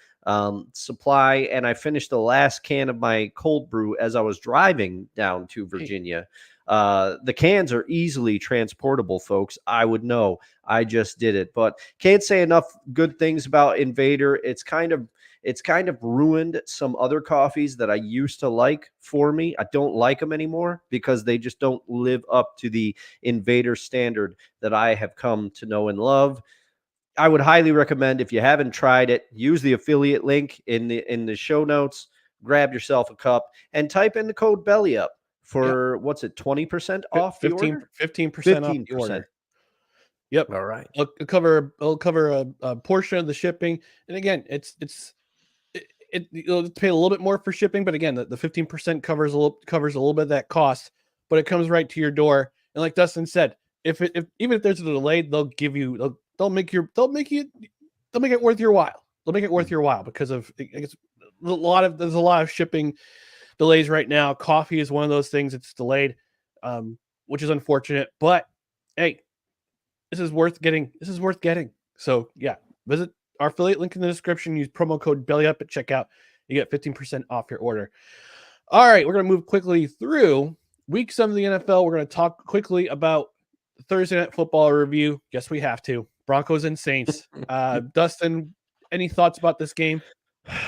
supply, and I finished the last can of my cold brew as I was driving down to Virginia. The cans are easily transportable, folks. I would know. I just did it, but can't say enough good things about Invader. It's kind of ruined some other coffees that I used to like for me. I don't like them anymore because they just don't live up to the Invader standard that I have come to know and love. I would highly recommend, if you haven't tried it, use the affiliate link in the show notes, grab yourself a cup, and type in the code BELLYUP for what's it, 20% off the order? 15% off the order. Yep. All right. It'll cover a portion of the shipping. And again, you'll pay a little bit more for shipping, but again, the 15% covers a little bit of that cost, but it comes right to your door. And like Dustin said, if even if there's a delay, they'll make it worth your while. They'll make it worth your while because there's a lot of shipping delays right now. Coffee is one of those things that's delayed, which is unfortunate, but hey, this is worth getting. So yeah, visit our affiliate link in the description. Use promo code BELLYUP at checkout. You get 15% off your order. All right, we're going to move quickly through week 7 of the NFL. We're going to talk quickly about the Thursday Night Football review. Guess we have to. Broncos and Saints. Dustin, any thoughts about this game?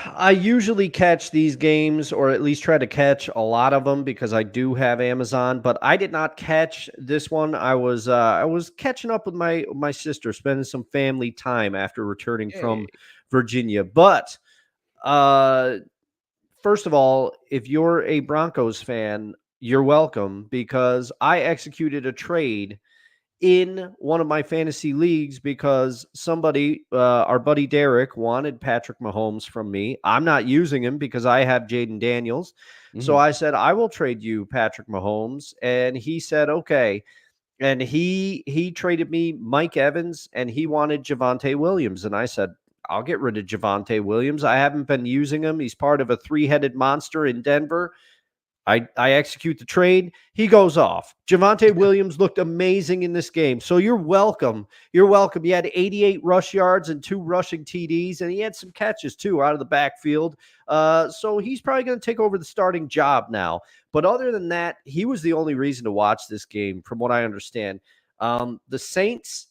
I usually catch these games, or at least try to catch a lot of them, because I do have Amazon, but I did not catch this one. I was catching up with my sister, spending some family time after returning from Virginia. But first of all, if you're a Broncos fan, you're welcome, because I executed a trade in one of my fantasy leagues because somebody, our buddy Derek, wanted Patrick Mahomes from me. I'm not using him because I have Jaden Daniels. So I said, I will trade you Patrick Mahomes. And he said, okay. And he traded me Mike Evans, and he wanted Javonte Williams. And I said, I'll get rid of Javonte Williams. I haven't been using him. He's part of a 3-headed monster in Denver. I execute the trade. He goes off. Javonte Williams looked amazing in this game. So you're welcome. You're welcome. He had 88 rush yards and 2 rushing TDs, and he had some catches too out of the backfield. So he's probably going to take over the starting job now. But other than that, he was the only reason to watch this game, from what I understand. The Saints,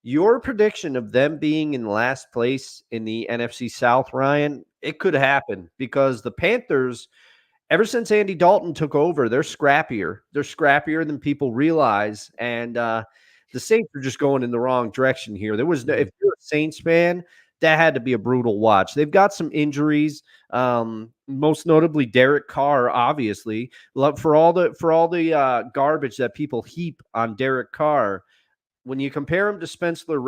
your prediction of them being in last place in the NFC South, Ryan, it could happen, because the Panthers, ever since Andy Dalton took over, they're scrappier. They're scrappier than people realize. And the Saints are just going in the wrong direction here. There was if you're a Saints fan, that had to be a brutal watch. They've got some injuries, most notably Derek Carr, obviously. For all the garbage that people heap on Derek Carr, when you compare him to Spencer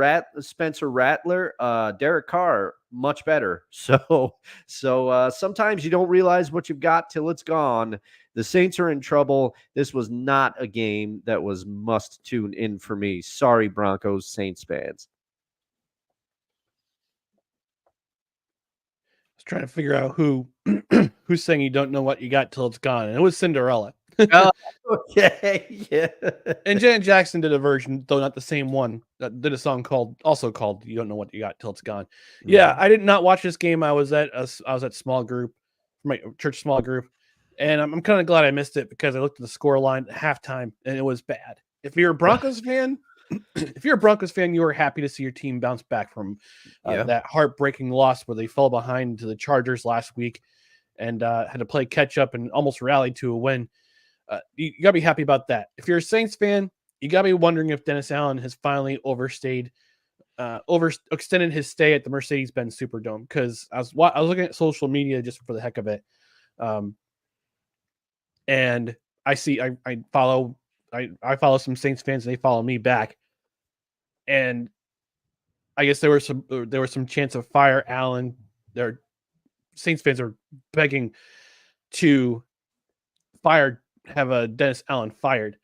Rattler, Derek Carr, much better. So sometimes you don't realize what you've got till it's gone. The Saints are in trouble. This was not a game that was must tune in for me. Sorry, Broncos Saints fans. I was trying to figure out who's saying you don't know what you got till it's gone. And it was Cinderella. Oh, okay, yeah. And Janet Jackson did a version, though not the same one, that did a song called "You Don't Know What You Got Till It's Gone." Yeah, I did not watch this game. I was at small group, my church small group, and I'm kind of glad I missed it, because I looked at the score line at halftime and it was bad. If you're a Broncos fan, you were happy to see your team bounce back from that heartbreaking loss where they fell behind to the Chargers last week and had to play catch up and almost rallied to a win. You got to be happy about that. If you're a Saints fan, you got to be wondering if Dennis Allen has finally overextended his stay at the Mercedes-Benz Superdome, because I was looking at social media just for the heck of it. And I follow some Saints fans, and they follow me back. And I guess there was some chance of fire Allen. Their Saints fans are begging to Dennis Allen fired.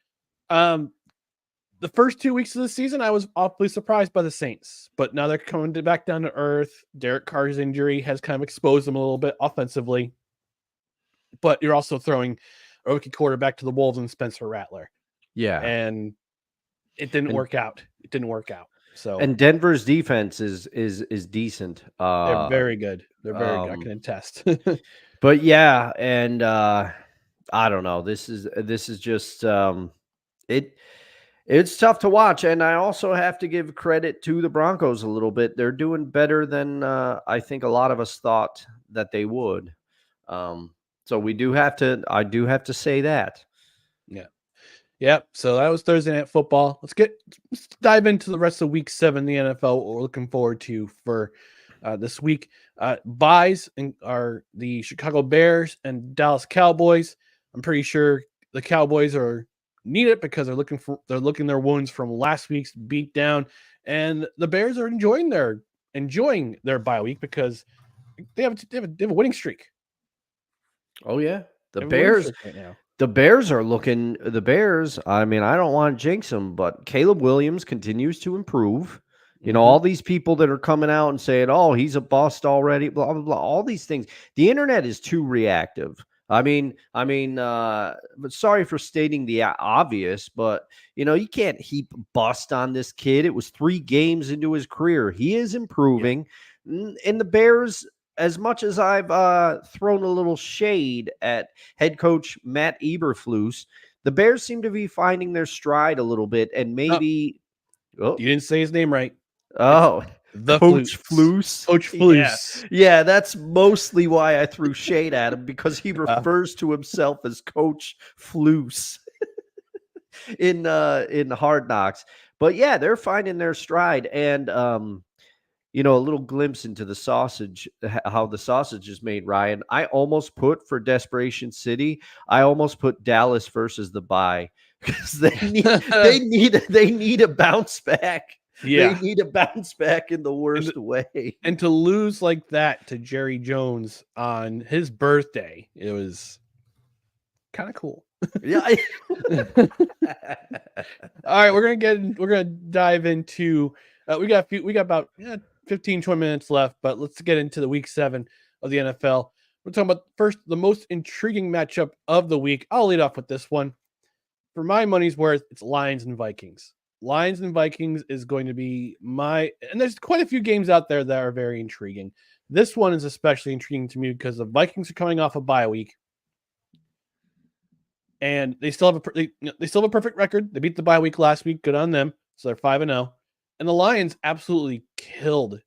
The first 2 weeks of the season, I was awfully surprised by the Saints, but now they're coming back down to earth. Derek Carr's injury has kind of exposed them a little bit offensively, but you're also throwing a rookie quarterback to the Wolves and Spencer Rattler. Yeah. And it didn't work out. So, and Denver's defense is decent. They're very good. They're very good. I can attest. But yeah, and I don't know. This is just it's tough to watch, and I also have to give credit to the Broncos a little bit. They're doing better than I think a lot of us thought that they would. So I do have to say that. Yeah. Yep. So that was Thursday Night Football. Let's dive into the rest of Week 7 in the NFL. What we're looking forward to for this week. Buys are the Chicago Bears and Dallas Cowboys. I'm pretty sure the Cowboys need it because they're looking their wounds from last week's beatdown, and the Bears are enjoying their bye week because they have a winning streak. Oh yeah, the Bears right now. The Bears are looking. The Bears. I mean, I don't want to jinx them, but Caleb Williams continues to improve. You know, all these people that are coming out and saying, "Oh, he's a bust already," blah blah blah. All these things. The internet is too reactive. I mean, but sorry for stating the obvious, but you can't heap bust on this kid. It was 3 games into his career. He is improving, and the Bears. As much as I've thrown a little shade at head coach Matt Eberflus, the Bears seem to be finding their stride a little bit, and maybe you didn't say his name right. Oh, the Coach Flus. Coach Flus. Yeah, that's mostly why I threw shade at him, because he refers to himself as Coach Flus in Hard Knocks. But yeah, they're finding their stride, and a little glimpse into the sausage, how the sausage is made, Ryan. I almost put for Desperation City, I almost put Dallas versus the bye, because they need a bounce back. Yeah. They need a bounce back in the worst way. And to lose like that to Jerry Jones on his birthday, it was kind of cool. Yeah. All right, we're gonna dive into we got about 15, 20 minutes left, but let's get into the Week 7 of the NFL. We're talking about first the most intriguing matchup of the week. I'll lead off with this one. For my money's worth, it's Lions and Vikings. Lions and Vikings is going to be and there's quite a few games out there that are very intriguing. This one is especially intriguing to me because the Vikings are coming off a bye week, and they still have a perfect record. They beat the bye week last week. Good on them. So they're 5-0. And the Lions absolutely killed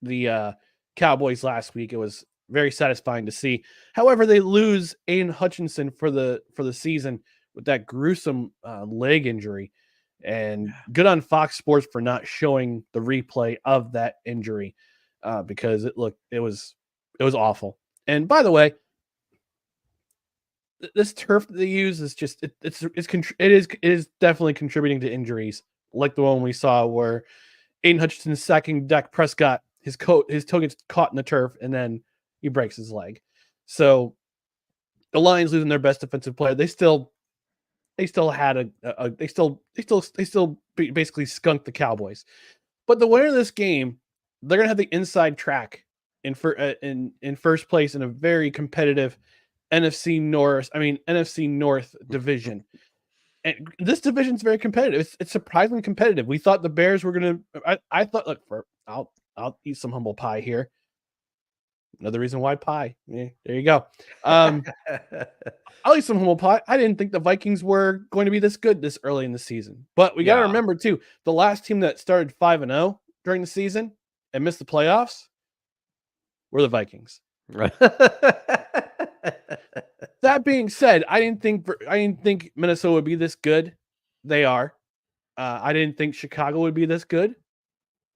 the Cowboys last week. It was very satisfying to see. However, they lose Aiden Hutchinson for the season with that gruesome leg injury. And good on Fox Sports for not showing the replay of that injury because it was awful. And by the way, this turf that they use is just it is definitely contributing to injuries, like the one we saw where Aiden Hutchinson sacking Dak Prescott, his toe gets caught in the turf, and then he breaks his leg. So the Lions losing their best defensive player, they still had they still basically skunked the Cowboys. But the winner of this game, they're gonna have the inside track in first place in a very competitive NFC North division. And this division is very competitive. It's surprisingly competitive. We thought the Bears were going to. I thought, look, I'll eat some humble pie here. Another reason why pie. Yeah, there you go. I'll eat some humble pie. I didn't think the Vikings were going to be this good this early in the season. But we got to remember too, the last team that started 5-0 during the season and missed the playoffs were the Vikings. Right. That being said, I didn't think Minnesota would be this good. They are. I didn't think Chicago would be this good.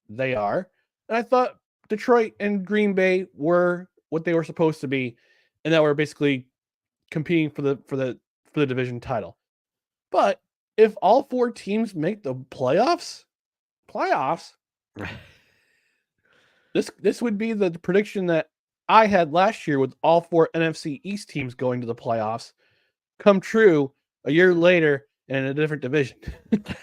They are. And I thought Detroit and Green Bay were what they were supposed to be, and that were basically competing for the division title. But if all 4 teams make the playoffs, this would be the prediction that I had last year with all 4 NFC East teams going to the playoffs. come true a year later and in a different division.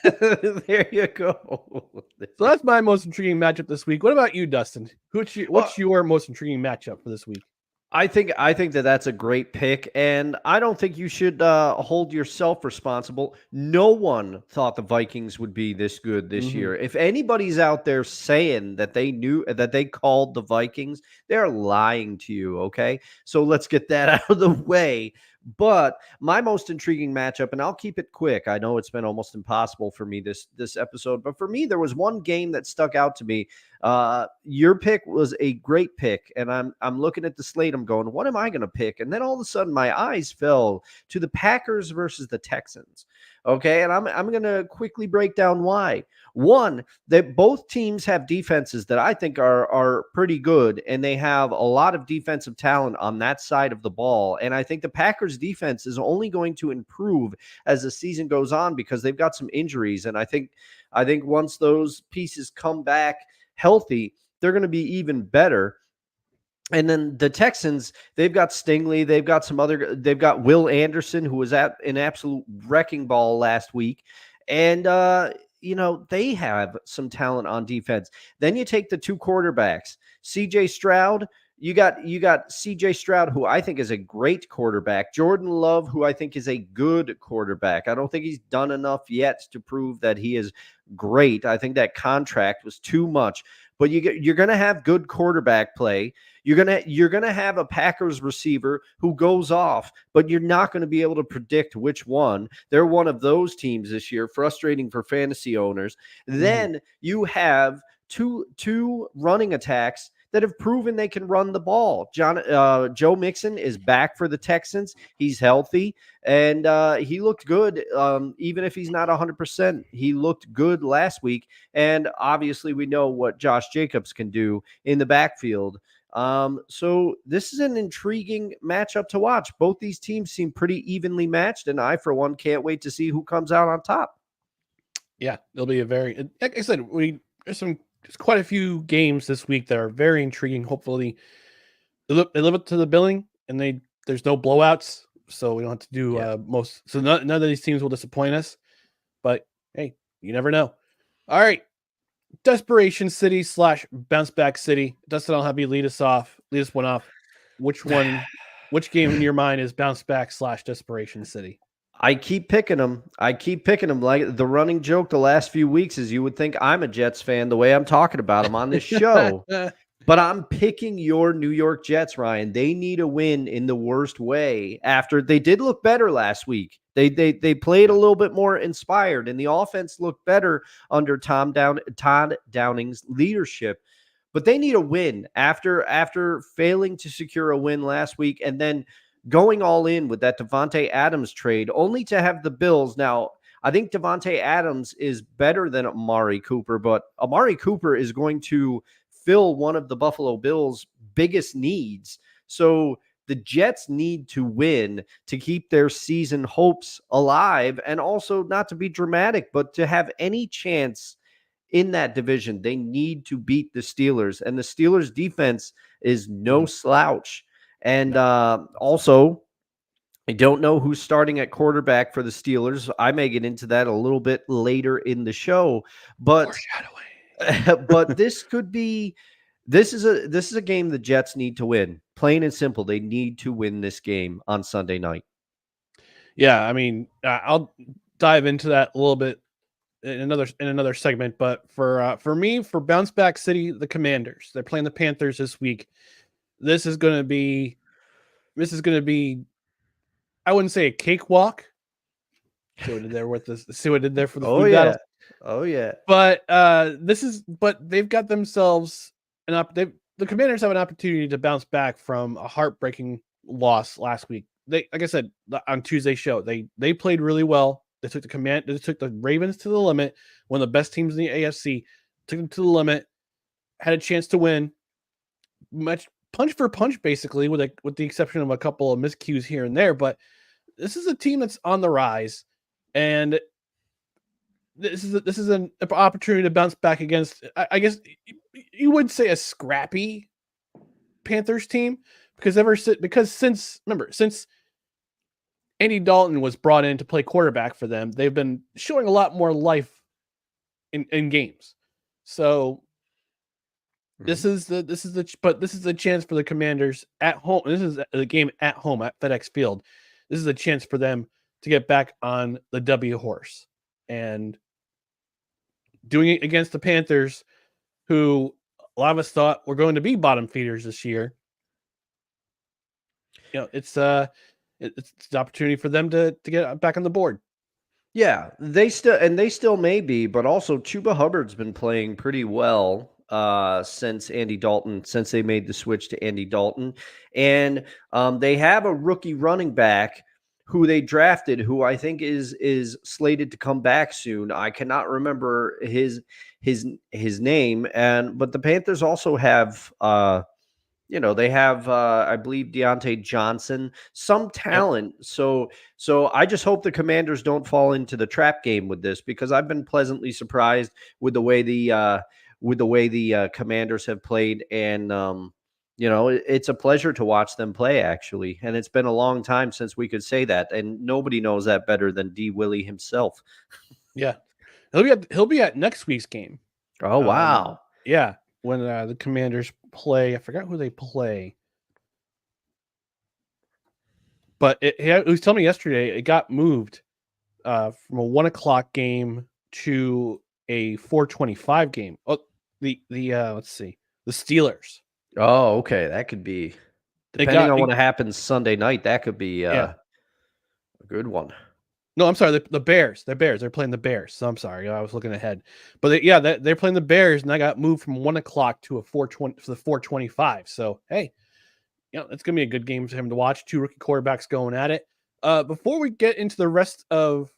There you go. So that's my most intriguing matchup this week. What about you, Dustin? Well, What's your most intriguing matchup for this week? I think that that's a great pick, and I don't think you should hold yourself responsible. No one thought the Vikings would be this good this Mm-hmm. year. If anybody's out there saying that they knew that they called the Vikings, they're lying to you. Okay, so let's get that out of the way. But my most intriguing matchup, and I'll keep it quick. I know it's been almost impossible for me this episode, but for me, there was one game that stuck out to me. Your pick was a great pick, and I'm looking at the slate. I'm going, what am I going to pick? And then all of a sudden, my eyes fell to the Packers versus the Texans. Okay, and I'm going to quickly break down why. One, that both teams have defenses that I think are pretty good, and they have a lot of defensive talent on that side of the ball. And I think the Packers defense is only going to improve as the season goes on because they've got some injuries. And I think once those pieces come back healthy, they're going to be even better. And then the Texans, they've got Stingley, they've got Will Anderson, who was at an absolute wrecking ball last week. And they have some talent on defense. Then you take the two quarterbacks, CJ Stroud. You got CJ Stroud, who I think is a great quarterback. Jordan Love, who I think is a good quarterback. I don't think he's done enough yet to prove that he is great. I think that contract was too much. But you're going to have good quarterback play. You're going to have a Packers receiver who goes off, but you're not going to be able to predict which one. They're one of those teams this year, frustrating for fantasy owners. Then you have two running attacks that have proven they can run the ball. Joe Mixon is back for the Texans. He's healthy, and he looked good. Even if he's not 100%, he looked good last week. And obviously, we know what Josh Jacobs can do in the backfield. So this is an intriguing matchup to watch. Both these teams seem pretty evenly matched, and I, for one, can't wait to see who comes out on top. Yeah, it'll be like I said, there's quite a few games this week that are very intriguing. Hopefully, they live up to the billing, and there's no blowouts, so we don't have to do most. So none of these teams will disappoint us. But hey, you never know. All right, Desperation City / Bounce Back City. Dustin, I'll have you lead us one off. Which game in your mind is Bounce Back / Desperation City? I keep picking them. Like the running joke the last few weeks is you would think I'm a Jets fan the way I'm talking about them on this show. But I'm picking your New York Jets, Ryan. They need a win in the worst way after they did look better last week. They played a little bit more inspired, and the offense looked better under Todd Downing's leadership. But they need a win after failing to secure a win last week and then going all in with that Davante Adams trade, only to have the Bills. Now, I think Davante Adams is better than Amari Cooper, but Amari Cooper is going to fill one of the Buffalo Bills' biggest needs. So the Jets need to win to keep their season hopes alive, and also not to be dramatic, but to have any chance in that division. They need to beat the Steelers, and the Steelers' defense is no slouch. And also, I don't know who's starting at quarterback for the Steelers. I may get into that a little bit later in the show, but but this is a game the Jets need to win. Plain and simple, they need to win this game on Sunday night. Yeah, I mean, I'll dive into that a little bit in another segment. But for me, for Bounce Back City, the Commanders, they're playing the Panthers this week. This is going to be, I wouldn't say a cakewalk. See what I did there with this. See what I did there for the food battle. Oh yeah. But they've got themselves the Commanders have an opportunity to bounce back from a heartbreaking loss last week. They, like I said on Tuesday's show, they played really well. They took the Ravens to the limit, one of the best teams in the AFC, took them to the limit, had a chance to win. Much punch for punch, basically, with the exception of a couple of miscues here and there. But this is a team that's on the rise, and this is an opportunity to bounce back against, I guess you would say, a scrappy Panthers team, because since Andy Dalton was brought in to play quarterback for them. They've been showing a lot more life in games. So this is the chance for the Commanders at home. This is the game at home at FedEx Field. This is a chance for them to get back on the W horse and doing it against the Panthers, who a lot of us thought were going to be bottom feeders this year. You know, it's an opportunity for them to get back on the board. Yeah, they still may be, but also Chuba Hubbard's been playing pretty well since they made the switch to Andy Dalton. And they have a rookie running back who they drafted, who I think is slated to come back soon. I cannot remember his name. But the Panthers also have they have, I believe, Deontay Johnson, some talent. Yep. So I just hope the Commanders don't fall into the trap game with this, because I've been pleasantly surprised with the way the Commanders have played, and it's a pleasure to watch them play, actually. And it's been a long time since we could say that, and nobody knows that better than D. Willie himself. Yeah, he'll be at next week's game. Oh wow! Yeah. When the Commanders play, I forgot who they play, but it was telling me yesterday it got moved from a 1:00 game to a 4:25 game. Oh, let's see, the Steelers. Oh, okay, that could be depending on what happens Sunday night. That could be a good one. No, I'm sorry. The Bears. They're playing the Bears. So I'm sorry. I was looking ahead. But they're playing the Bears, and I got moved from 1:00 to a 4:20 to the 4:25. So hey, it's gonna be a good game for him to watch. Two rookie quarterbacks going at it. Before we get into the rest of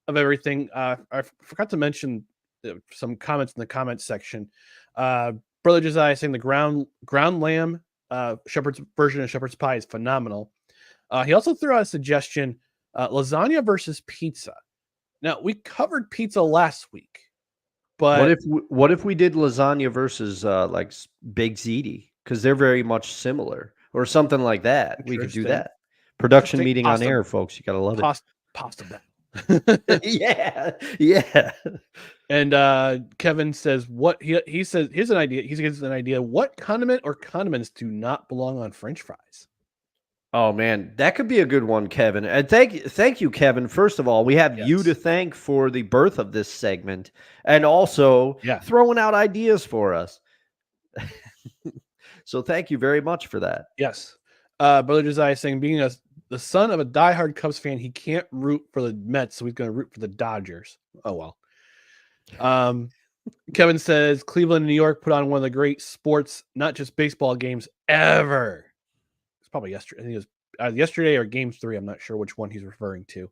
everything, I forgot to mention some comments in the comments section. Brother Josiah saying the ground lamb shepherd's version of shepherd's pie is phenomenal. He also threw out a suggestion. Lasagna versus pizza. Now, we covered pizza last week, but what if we did lasagna versus like Big Ziti, because they're very much similar, or something like that? We could do that. Production meeting on air, folks. You gotta love it. Pasta. yeah. And Kevin says he says here's an idea. He gives an idea. What condiment or condiments do not belong on French fries? Oh man, that could be a good one, Kevin. And thank you, Kevin. First of all, we have you to thank for the birth of this segment, and also throwing out ideas for us. So thank you very much for that. Yes. Brother Josiah saying, being the son of a diehard Cubs fan, he can't root for the Mets, so he's going to root for the Dodgers. Oh well. Kevin says Cleveland and New York put on one of the great sports, not just baseball games ever. Probably yesterday. I think it was yesterday or game 3. I'm not sure which one he's referring to.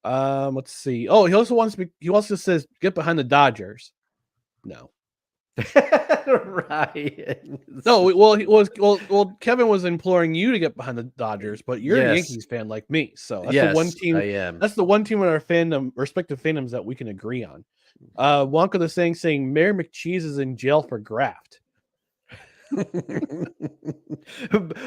Let's see. Oh, he also says get behind the Dodgers. No. Right. No, well, Kevin was imploring you to get behind the Dodgers, but you're a Yankees fan like me. So that's the one team. I am. That's the one team in our respective fandoms that we can agree on. Wonka the saying Mayor McCheese is in jail for graft.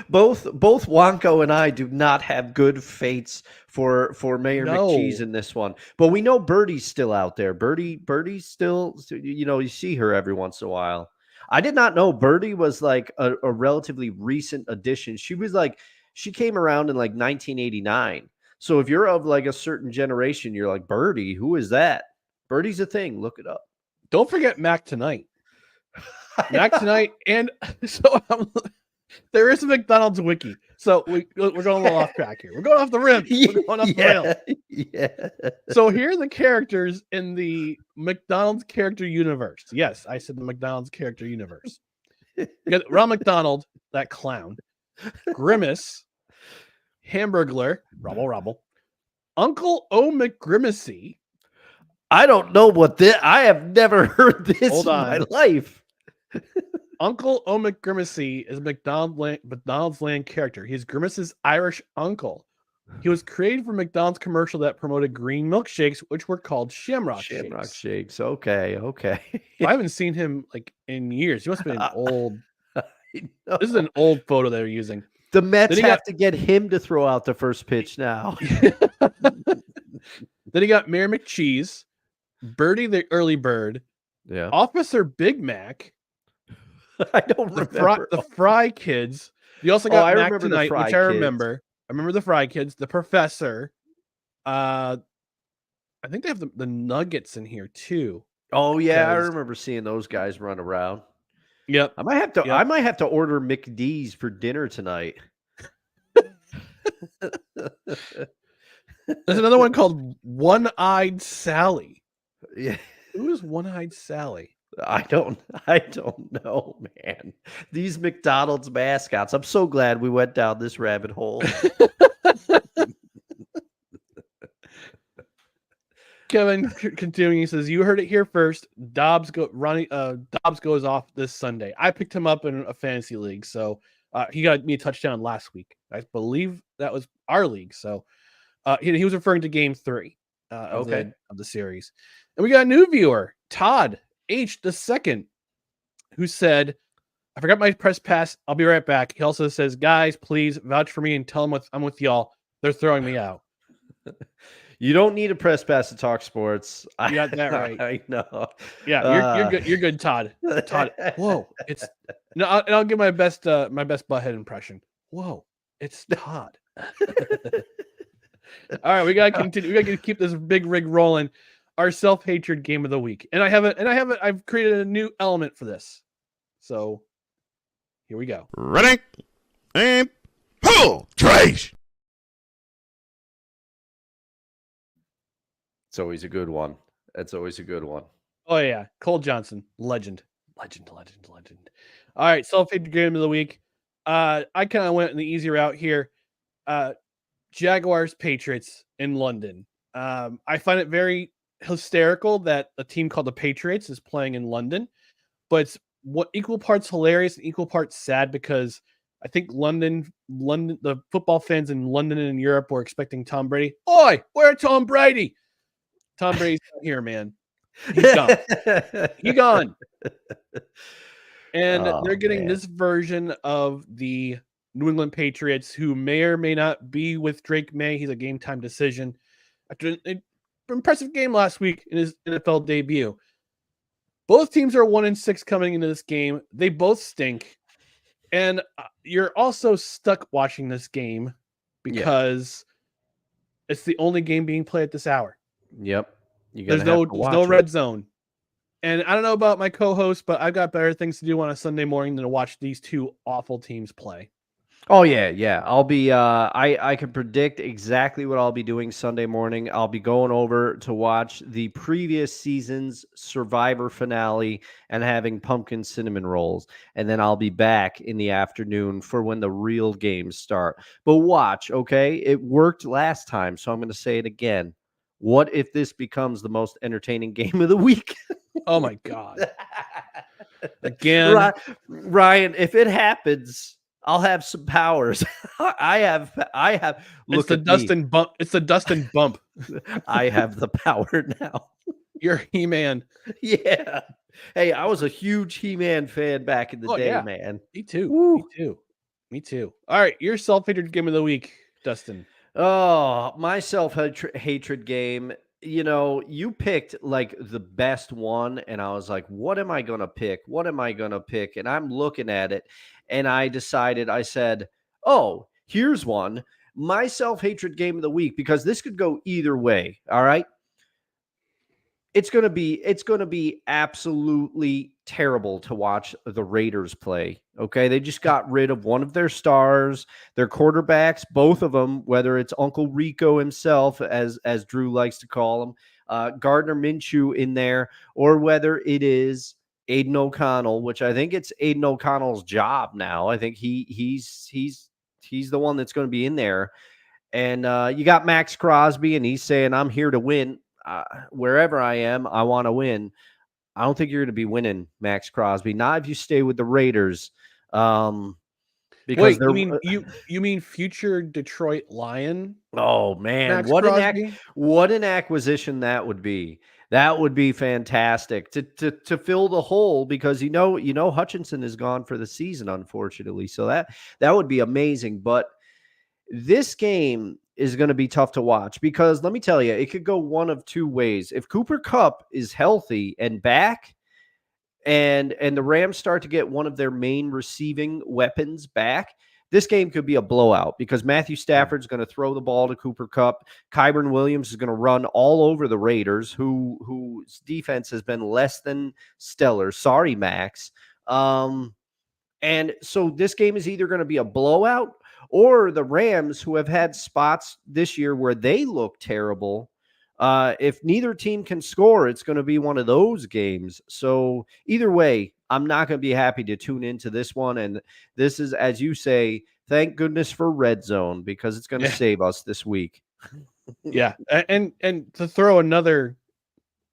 both Wonko and I do not have good fates for Mayor McCheese in this one, but we know Birdie's still out there. Birdie's still, you see her every once in a while. I did not know Birdie was like a relatively recent addition. She came around in like 1989. So if you're of like a certain generation, you're like, Birdie, who is that? Birdie's a thing. Look it up. Don't forget Mac Tonight. Mac Tonight, and so there is a McDonald's wiki. So we're going a little off track here. We're going off the rim. We're going off the rail. Yeah. So here are the characters in the McDonald's character universe. Yes, I said the McDonald's character universe. You got Ronald McDonald, that clown, Grimace, Hamburglar, Rubble, Uncle O McGrimacy. I don't know what this. I have never heard this in my life. Uncle O McGrimacy is McDonald's land character. He's Grimace's Irish uncle. He was created for McDonald's commercial that promoted green milkshakes, which were called Shamrock Shakes. Okay. I haven't seen him like in years. He must have been old. This is an old photo they're using. The Mets Then have to get him to throw out the first pitch now. Then you got Mayor McCheese, Birdie the early bird, Yeah. Officer Big Mac, I don't remember. the Fry Kids. You also got I Mac remember the Tonight, Fry which I Kids. remember. I remember the Fry Kids, the Professor. I think they have the Nuggets in here too. Oh yeah, I remember seeing those guys run around. Yep. I might have to order McD's for dinner tonight. There's another one called One-Eyed Sally. Yeah. Who is One-Eyed Sally? I don't know, man. These McDonald's mascots. I'm so glad we went down this rabbit hole. Kevin continuing, he says, "You heard it here first. Dobbs goes off this Sunday. I picked him up in a fantasy league, so he got me a touchdown last week. I believe that was our league. So he was referring to Game 3 of the series. And we got a new viewer, Todd H. the second, who said, I forgot my press pass. I'll be right back. He also says, guys, please vouch for me and tell them I'm with y'all. They're throwing me out. You don't need a press pass to talk sports. You got that right. I know. Yeah, you're good. You're good, Todd. Todd. Whoa, it's no. I'll give my best butthead impression. Whoa, it's Todd. All right, we gotta continue. We gotta keep this big rig rolling. Our self-hatred game of the week, and I've created a new element for this. So here we go. Ready and pull trash. It's always a good one. That's always a good one. Oh yeah, Cole Johnson, legend. All right, self-hatred game of the week. I kind of went in the easy route here. Jaguars Patriots in London. I find it very hysterical that a team called the Patriots is playing in London, but it's equal parts hilarious and equal parts sad because I think London, the football fans in London and in Europe were expecting Tom Brady. Oi, where's Tom Brady? Tom Brady's not here, man. He's gone. He's gone. And they're getting this version of the New England Patriots, who may or may not be with Drake May. He's a game time decision after an impressive game last week in his NFL debut. Both teams are 1-6 coming into this game. They both stink. And you're also stuck watching this game because it's the only game being played at this hour. Yep. There's no red zone. And I don't know about my co-host, but I've got better things to do on a Sunday morning than to watch these two awful teams play. Oh yeah. I'll be I can predict exactly what I'll be doing Sunday morning. I'll be going over to watch the previous season's Survivor finale and having pumpkin cinnamon rolls. And then I'll be back in the afternoon for when the real games start. But watch, okay? It worked last time, so I'm going to say it again. What if this becomes the most entertaining game of the week? Oh my God. Again. Ryan, if it happens, I'll have some powers. I have. Look, it's the Dustin bump. It's the Dustin bump. I have the power now. You're He-Man. Yeah. Hey, I was a huge He-Man fan back in the day, man. Me too. Woo. Me too. All right, your self-hatred game of the week, Dustin. Oh, my self-hatred game. You know, you picked like the best one, and I was like, what am I going to pick? And I'm looking at it, and I said, oh, here's one. My self-hatred game of the week, because this could go either way. All right. It's going to be absolutely terrible to watch the Raiders play. Okay. They just got rid of one of their stars, their quarterbacks, both of them, whether it's Uncle Rico himself, as Drew likes to call him, Gardner Minshew in there, or whether it is Aiden O'Connell, which I think it's Aiden O'Connell's job now. I think he's the one that's going to be in there. And you got Max Crosby, and he's saying, I'm here to win. Wherever I am, I want to win. I don't think you're going to be winning, Max Crosby. Not if you stay with the Raiders. because Wait, they're you mean future Detroit Lion oh man, Max Crosby? what an acquisition that would be. That would be fantastic to fill the hole because Hutchinson is gone for the season, unfortunately. So that would be amazing. But this game is going to be tough to watch because let me tell you, it could go one of two ways. If Cooper Kupp is healthy and back, and the Rams start to get one of their main receiving weapons back, this game could be a blowout because Matthew Stafford's going to throw the ball to Cooper Kupp. Kyron Williams is going to run all over the Raiders, whose defense has been less than stellar. Sorry, Max. And so this game is either going to be a blowout or the Rams, who have had spots this year where they look terrible. If neither team can score, it's going to be one of those games. So either way, I'm not going to be happy to tune into this one. And this is, as you say, thank goodness for Red Zone because it's going to save us this week. Yeah. And to throw another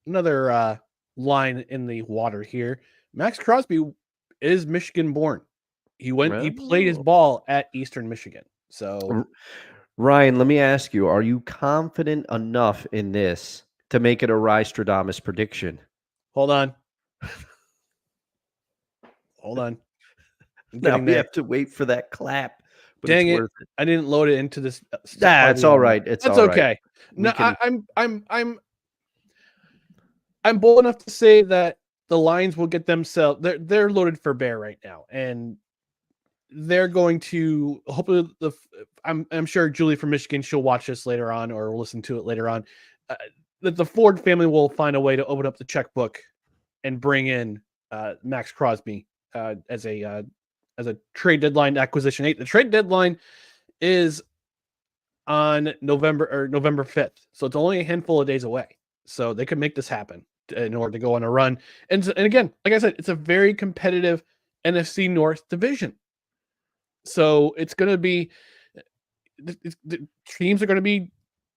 line in the water here, Max Crosby is Michigan born. He played his ball at Eastern Michigan. So Ryan, let me ask you, are you confident enough in this to make it a Rystradamus prediction? hold on. I'm Now getting we there. have to wait for that clap. But Dang it's it. worth it. I didn't load it into this. It's all right. That's all okay. right. No, I'm bold enough to say that the Lions will get themselves. They're loaded for bear right now, and they're going to hopefully. I'm sure Julie from Michigan, she'll watch this later on or listen to it later on. That the Ford family will find a way to open up the checkbook and bring in Max Crosby as a trade deadline acquisition. The trade deadline is on November 5th, so it's only a handful of days away. So they could make this happen in order to go on a run. And again, like I said, it's a very competitive NFC North division. So it's going to be the teams are going to be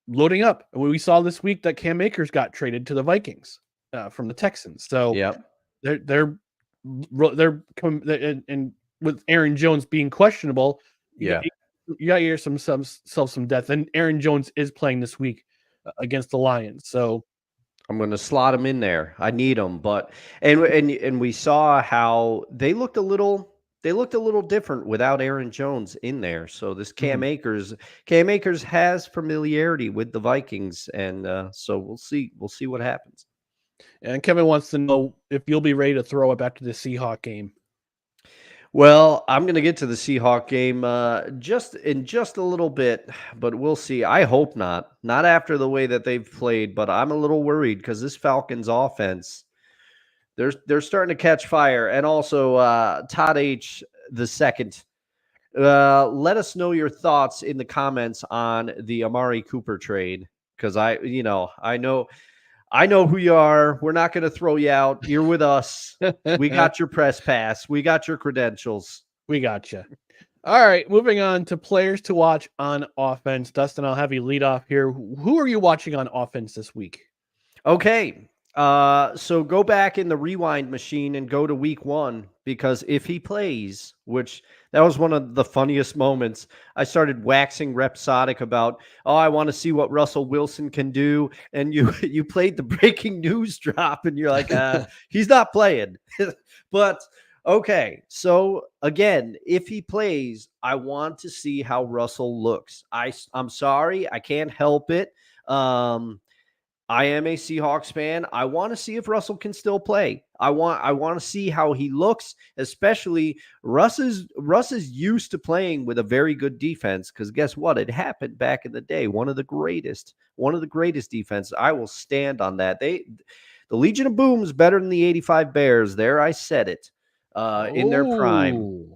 loading up. We saw this week that Cam Akers got traded to the Vikings from the Texans. So they're coming, and with Aaron Jones being questionable, you got to hear some death. And Aaron Jones is playing this week against the Lions. So I'm going to slot him in there. I need him, but and we saw how they looked a little different without Aaron Jones in there. So this Cam Akers has familiarity with the Vikings, and so we'll see what happens. And Kevin wants to know if you'll be ready to throw it back to the Seahawk game. Well, I'm going to get to the Seahawk game just a little bit, but we'll see. I hope not. Not after the way that they've played, but I'm a little worried because this Falcons offense, they're starting to catch fire. And also Todd H. the second. Let us know your thoughts in the comments on the Amari Cooper trade because I know who you are. We're not going to throw you out. You're with us. We got your press pass. We got your credentials. We got you. All right, moving on to players to watch on offense. Dustin, I'll have you lead off here. Who are you watching on offense this week? Okay. So go back in the rewind machine and go to week 1 because if he plays, which that was one of the funniest moments, I started waxing rhapsodic about, I want to see what Russell Wilson can do. And you played the breaking news drop and you're like, he's not playing. But okay. So again, if he plays, I want to see how Russell looks. I'm sorry. I can't help it. I am a Seahawks fan. I want to see if Russell can still play. I want to see how he looks, especially Russ is used to playing with a very good defense because guess what? It happened back in the day. One of the greatest defenses. I will stand on that. The Legion of Boom is better than the 85 Bears. There, I said it in their prime.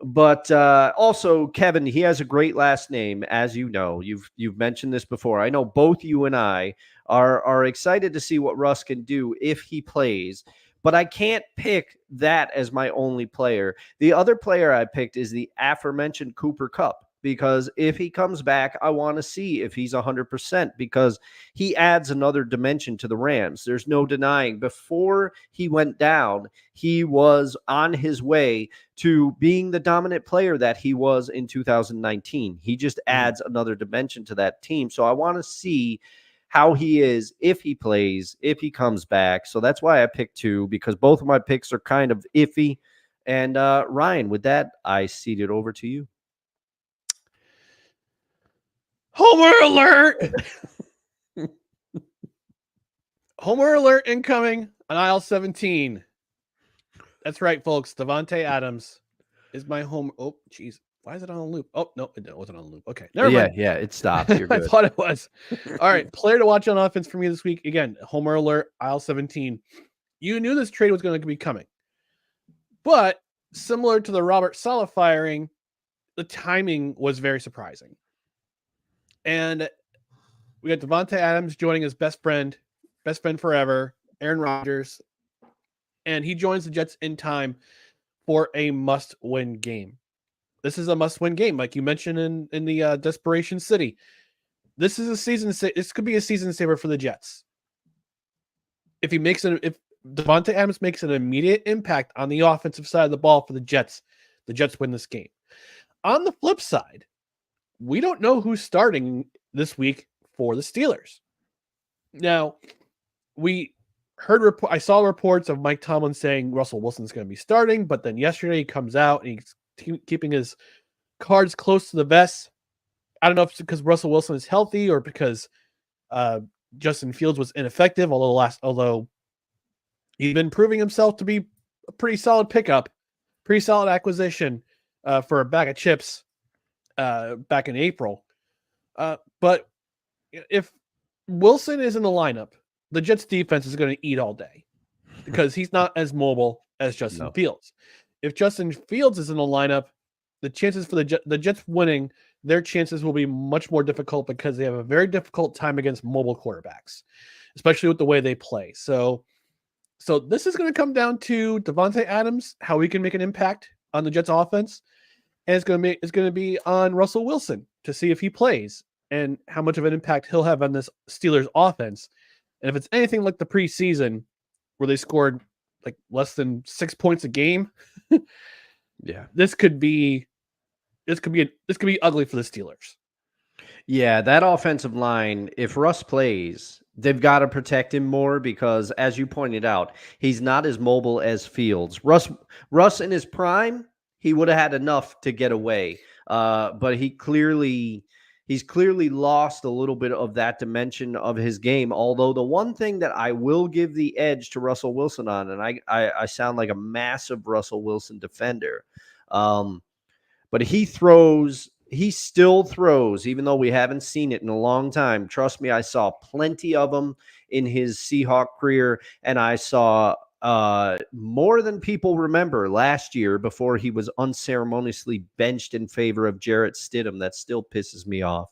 But also, Kevin, he has a great last name, as you know. You've mentioned this before. I know both you and I are excited to see what Russ can do if he plays. But I can't pick that as my only player. The other player I picked is the aforementioned Cooper Kupp. because if he comes back, I want to see if he's 100% because he adds another dimension to the Rams. There's no denying before he went down, he was on his way to being the dominant player that he was in 2019. He just adds another dimension to that team. So I want to see how he is, if he plays, if he comes back. So that's why I picked 2, because both of my picks are kind of iffy. And Ryan, with that, I cede it over to you. Homer alert! Homer alert incoming on aisle 17. That's right, folks. Devontae Adams is my home. Oh, jeez. Why is it on a loop? Oh, no, it wasn't on a loop. Okay, never mind. Yeah, it stopped. You're good. I thought it was. All right, player to watch on offense for me this week. Again, Homer alert, aisle 17. You knew this trade was going to be coming. But similar to the Robert Saleh firing, the timing was very surprising. And we got Devontae Adams joining his best friend forever, Aaron Rodgers. And he joins the Jets in time for a must-win game. This is a must-win game, like you mentioned in the Desperation City. This is a season. This could be a season saver for the Jets. If Devontae Adams makes an immediate impact on the offensive side of the ball for the Jets win this game. On the flip side, we don't know who's starting this week for the Steelers. Now, I saw reports of Mike Tomlin saying Russell Wilson's going to be starting, but then yesterday he comes out and he's keeping his cards close to the vest. I don't know if it's because Russell Wilson is healthy or because Justin Fields was ineffective, although he's been proving himself to be a pretty solid pickup, pretty solid acquisition for a bag of chips back in April. But if Wilson is in the lineup, the Jets defense is going to eat all day because he's not as mobile as Justin Fields. If Justin Fields is in the lineup, the chances for the Jets winning, their chances will be much more difficult because they have a very difficult time against mobile quarterbacks, especially with the way they play. So this is going to come down to Devontae Adams, how he can make an impact on the Jets offense, and it's going to be on Russell Wilson to see if he plays and how much of an impact he'll have on this Steelers offense. And if it's anything like the preseason where they scored like less than 6 points a game, this could be ugly for the Steelers. Yeah, that offensive line, if Russ plays, they've got to protect him more because, as you pointed out, he's not as mobile as Fields. Russ in his prime, he would have had enough to get away, but he's clearly lost a little bit of that dimension of his game. Although the one thing that I will give the edge to Russell Wilson on, and I sound like a massive Russell Wilson defender, but he still throws, even though we haven't seen it in a long time. Trust me, I saw plenty of them in his Seahawk career, and I saw more than people remember last year before he was unceremoniously benched in favor of Jarrett Stidham. That still pisses me off.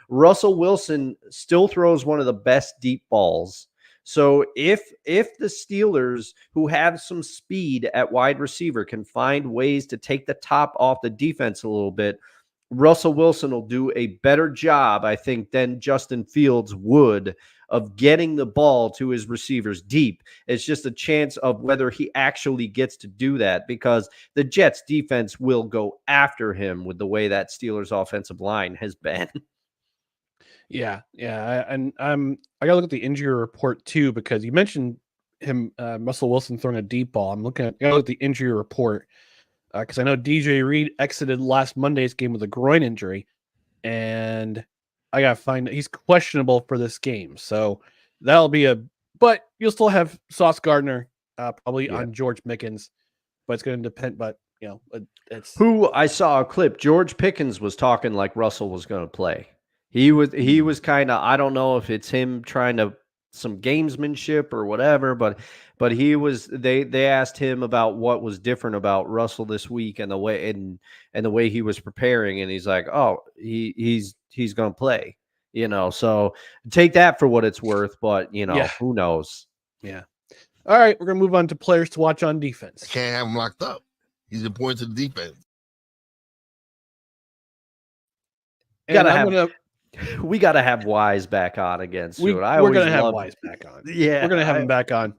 Russell Wilson still throws one of the best deep balls. So if the Steelers, who have some speed at wide receiver, can find ways to take the top off the defense a little bit, Russell Wilson will do a better job, I think, than Justin Fields would of getting the ball to his receivers deep. It's just a chance of whether he actually gets to do that because the Jets defense will go after him with the way that Steelers offensive line has been. Yeah. And I gotta look at the injury report too, because you mentioned him, Russell Wilson throwing a deep ball. I gotta look at the injury report because I know DJ Reed exited last Monday's game with a groin injury, and I gotta find he's questionable for this game. So that'll be but you'll still have Sauce Gardner probably on George Mickens, but it's going to depend. But it's who I saw a clip. George Pickens was talking like Russell was going to play. He was kind of, I don't know if it's him trying to some gamesmanship or whatever, but he was, they asked him about what was different about Russell this week and the way he was preparing. And he's like, oh, he's going to play, so take that for what it's worth, but who knows? Yeah. All right. We're going to move on to players to watch on defense. Can't have him locked up. He's important to the defense. We gotta have Wise back on again soon. We're gonna have Wise back on. Yeah, we're gonna have him back on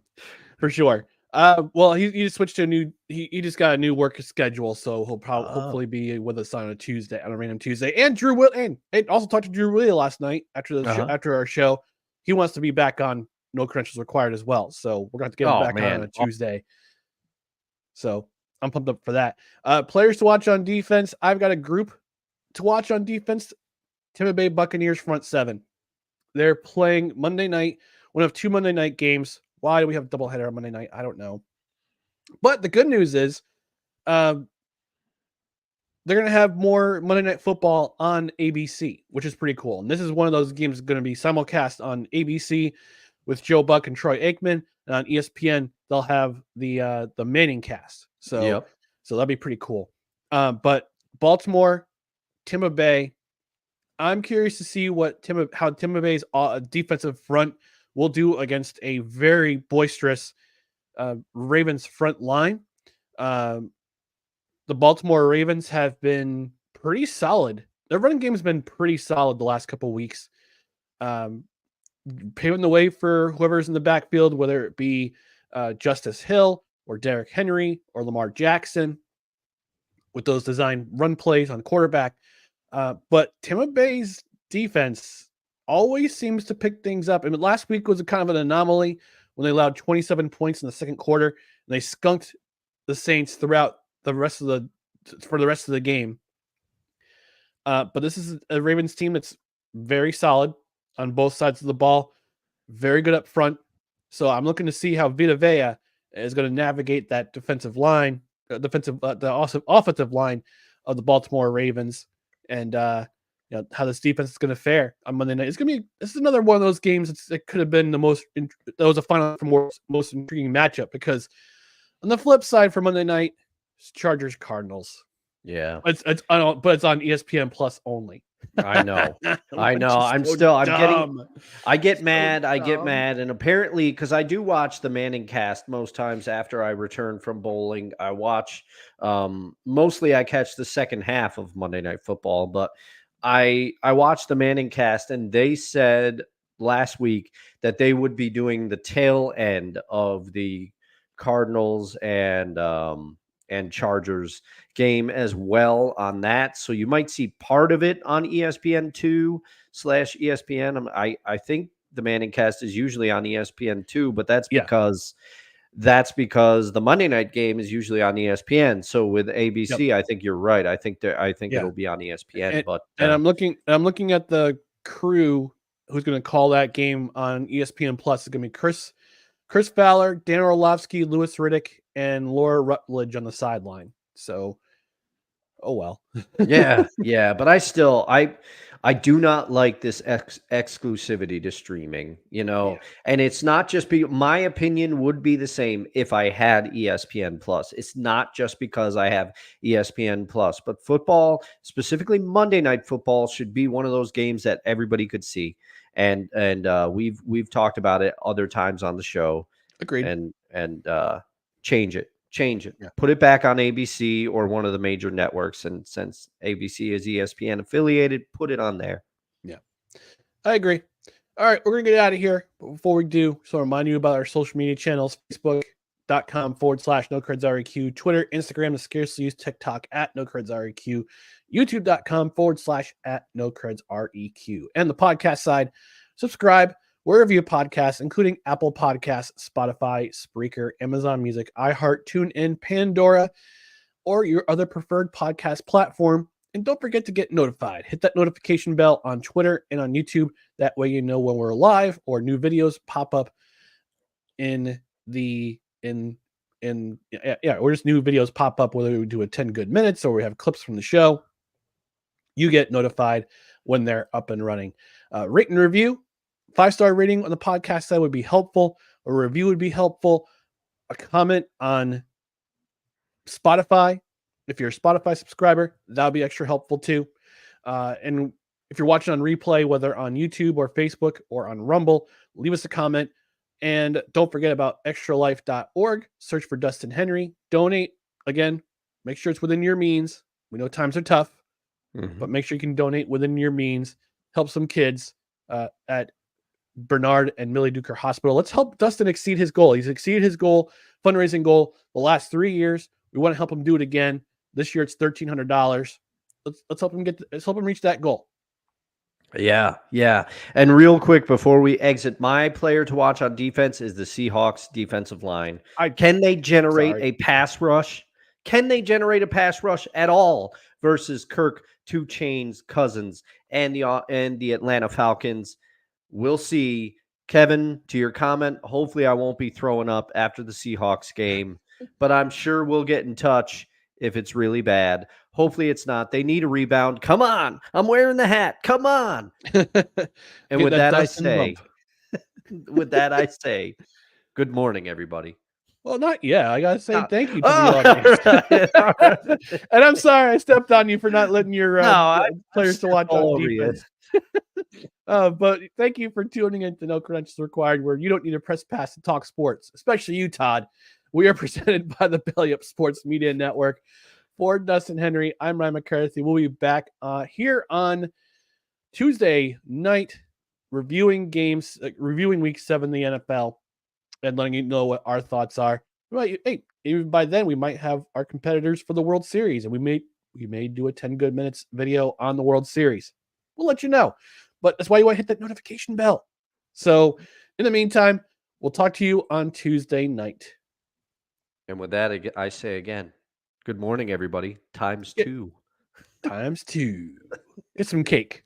for sure. Well, he just switched to a new. He just got a new work schedule, so he'll probably hopefully be with us on a random Tuesday. And Drew Will, and also talked to Drew Willie last night after after our show. He wants to be back on No Credentials Required as well, so we're going to get him back on a Tuesday. So I'm pumped up for that. Players to watch on defense. I've got a group to watch on defense. Tampa Bay Buccaneers front seven. They're playing Monday night. One of 2 Monday night games. Why do we have a doubleheader on Monday night? I don't know. But the good news is they're going to have more Monday Night Football on ABC, which is pretty cool. And this is one of those games going to be simulcast on ABC with Joe Buck and Troy Aikman. And on ESPN, they'll have the Manning cast. So that'd be pretty cool. But Baltimore, Tampa Bay, I'm curious to see how Tampa Bay's defensive front will do against a very boisterous Ravens front line. The Baltimore Ravens have been pretty solid. Their running game has been pretty solid the last couple of weeks, paving the way for whoever's in the backfield, whether it be Justice Hill or Derrick Henry or Lamar Jackson, with those design run plays on quarterback. But Tampa Bay's defense always seems to pick things up. I mean, last week was a kind of an anomaly when they allowed 27 points in the second quarter, and they skunked the Saints throughout the rest of the game. But this is a Ravens team that's very solid on both sides of the ball, very good up front. So I'm looking to see how Vita Vea is going to navigate that defensive line, the offensive line of the Baltimore Ravens, and how this defense is going to fare on Monday night. This is another one of those games. It could have been that was a final for most intriguing matchup, because on the flip side for Monday night, it's Chargers Cardinals. Yeah, but it's on ESPN Plus only. I know. I get mad, and apparently, because I do watch the Manning cast most times after I return from bowling, I watch. Mostly, I catch the second half of Monday Night Football, but I watched the Manning cast, and they said last week that they would be doing the tail end of the Cardinals and Chargers game as well on that. So you might see part of it on ESPN2/ESPN. I think the Manning cast is usually on ESPN2, but that's because the Monday night game is usually on ESPN. So with ABC, I think you're right. I think it'll be on ESPN. And I'm looking at the crew who's going to call that game on ESPN Plus. It's going to be Chris Fowler, Dan Orlovsky, Louis Riddick, and Laura Rutledge on the sideline. So, oh well. yeah. But I do not like this exclusivity to streaming, and it's not just my opinion would be the same if I had ESPN Plus. It's not just because I have ESPN Plus, but football, specifically Monday Night Football, should be one of those games that everybody could see. And we've talked about it other times on the show. Agreed. And change it. Yeah. Put it back on ABC or one of the major networks. And since ABC is ESPN affiliated, put it on there. Yeah, I agree. All right, we're going to get out of here. But before we do, so I'll remind you about our social media channels: Facebook.com/NoCredsREQ, Twitter, Instagram, the scarcely used TikTok @NoCredsREQ, YouTube.com/@NoCredsREQ. And the podcast side, subscribe wherever you podcast, including Apple Podcasts, Spotify, Spreaker, Amazon Music, iHeart, TuneIn, Pandora, or your other preferred podcast platform. And don't forget to get notified. Hit that notification bell on Twitter and on YouTube. That way you know when we're live or new videos pop up or just new videos pop up, whether we do a 10 good minutes or we have clips from the show. You get notified when they're up and running. Rate and review. 5-star rating on the podcast side would be helpful. A review would be helpful. A comment on Spotify, if you're a Spotify subscriber, that would be extra helpful too. And if you're watching on replay, whether on YouTube or Facebook or on Rumble, leave us a comment. And don't forget about extralife.org. Search for Dustin Henry. Donate. Again, make sure it's within your means. We know times are tough. but make sure you can donate within your means. Help some kids at Bernard and Millie Duker Hospital. Let's help Dustin exceed his goal. He's exceeded his fundraising goal, the last 3 years. We want to help him do it again. This year it's $1,300. Let's help him reach that goal. Yeah. And real quick before we exit, my player to watch on defense is the Seahawks defensive line. Can they generate a pass rush? Can they generate a pass rush at all versus Kirk, 2 Chainz, Cousins, and the Atlanta Falcons? We'll see. Kevin, to your comment, hopefully I won't be throwing up after the Seahawks game, but I'm sure we'll get in touch if it's really bad. Hopefully it's not. They need a rebound. Come on. I'm wearing the hat. Come on. And with that I say, good morning, everybody. Well, not yet. I got to say thank you to the audience. And I'm sorry I stepped on you for not letting your players to watch on defense. But thank you for tuning in to No Credentials Required, where you don't need to press pass to talk sports, especially you, Todd. We are presented by the Belly Up Sports Media Network. For Dustin Henry, I'm Ryan McCarthy. We'll be back here on Tuesday night, reviewing games, reviewing Week 7 in the NFL, and letting you know what our thoughts are. Hey, even by then, we might have our competitors for the World Series, and we may do a 10 good minutes video on the World Series. We'll let you know. But that's why you want to hit that notification bell. So in the meantime, we'll talk to you on Tuesday night. And with that, I say again, good morning, everybody. Times 2. Times 2. Get some cake.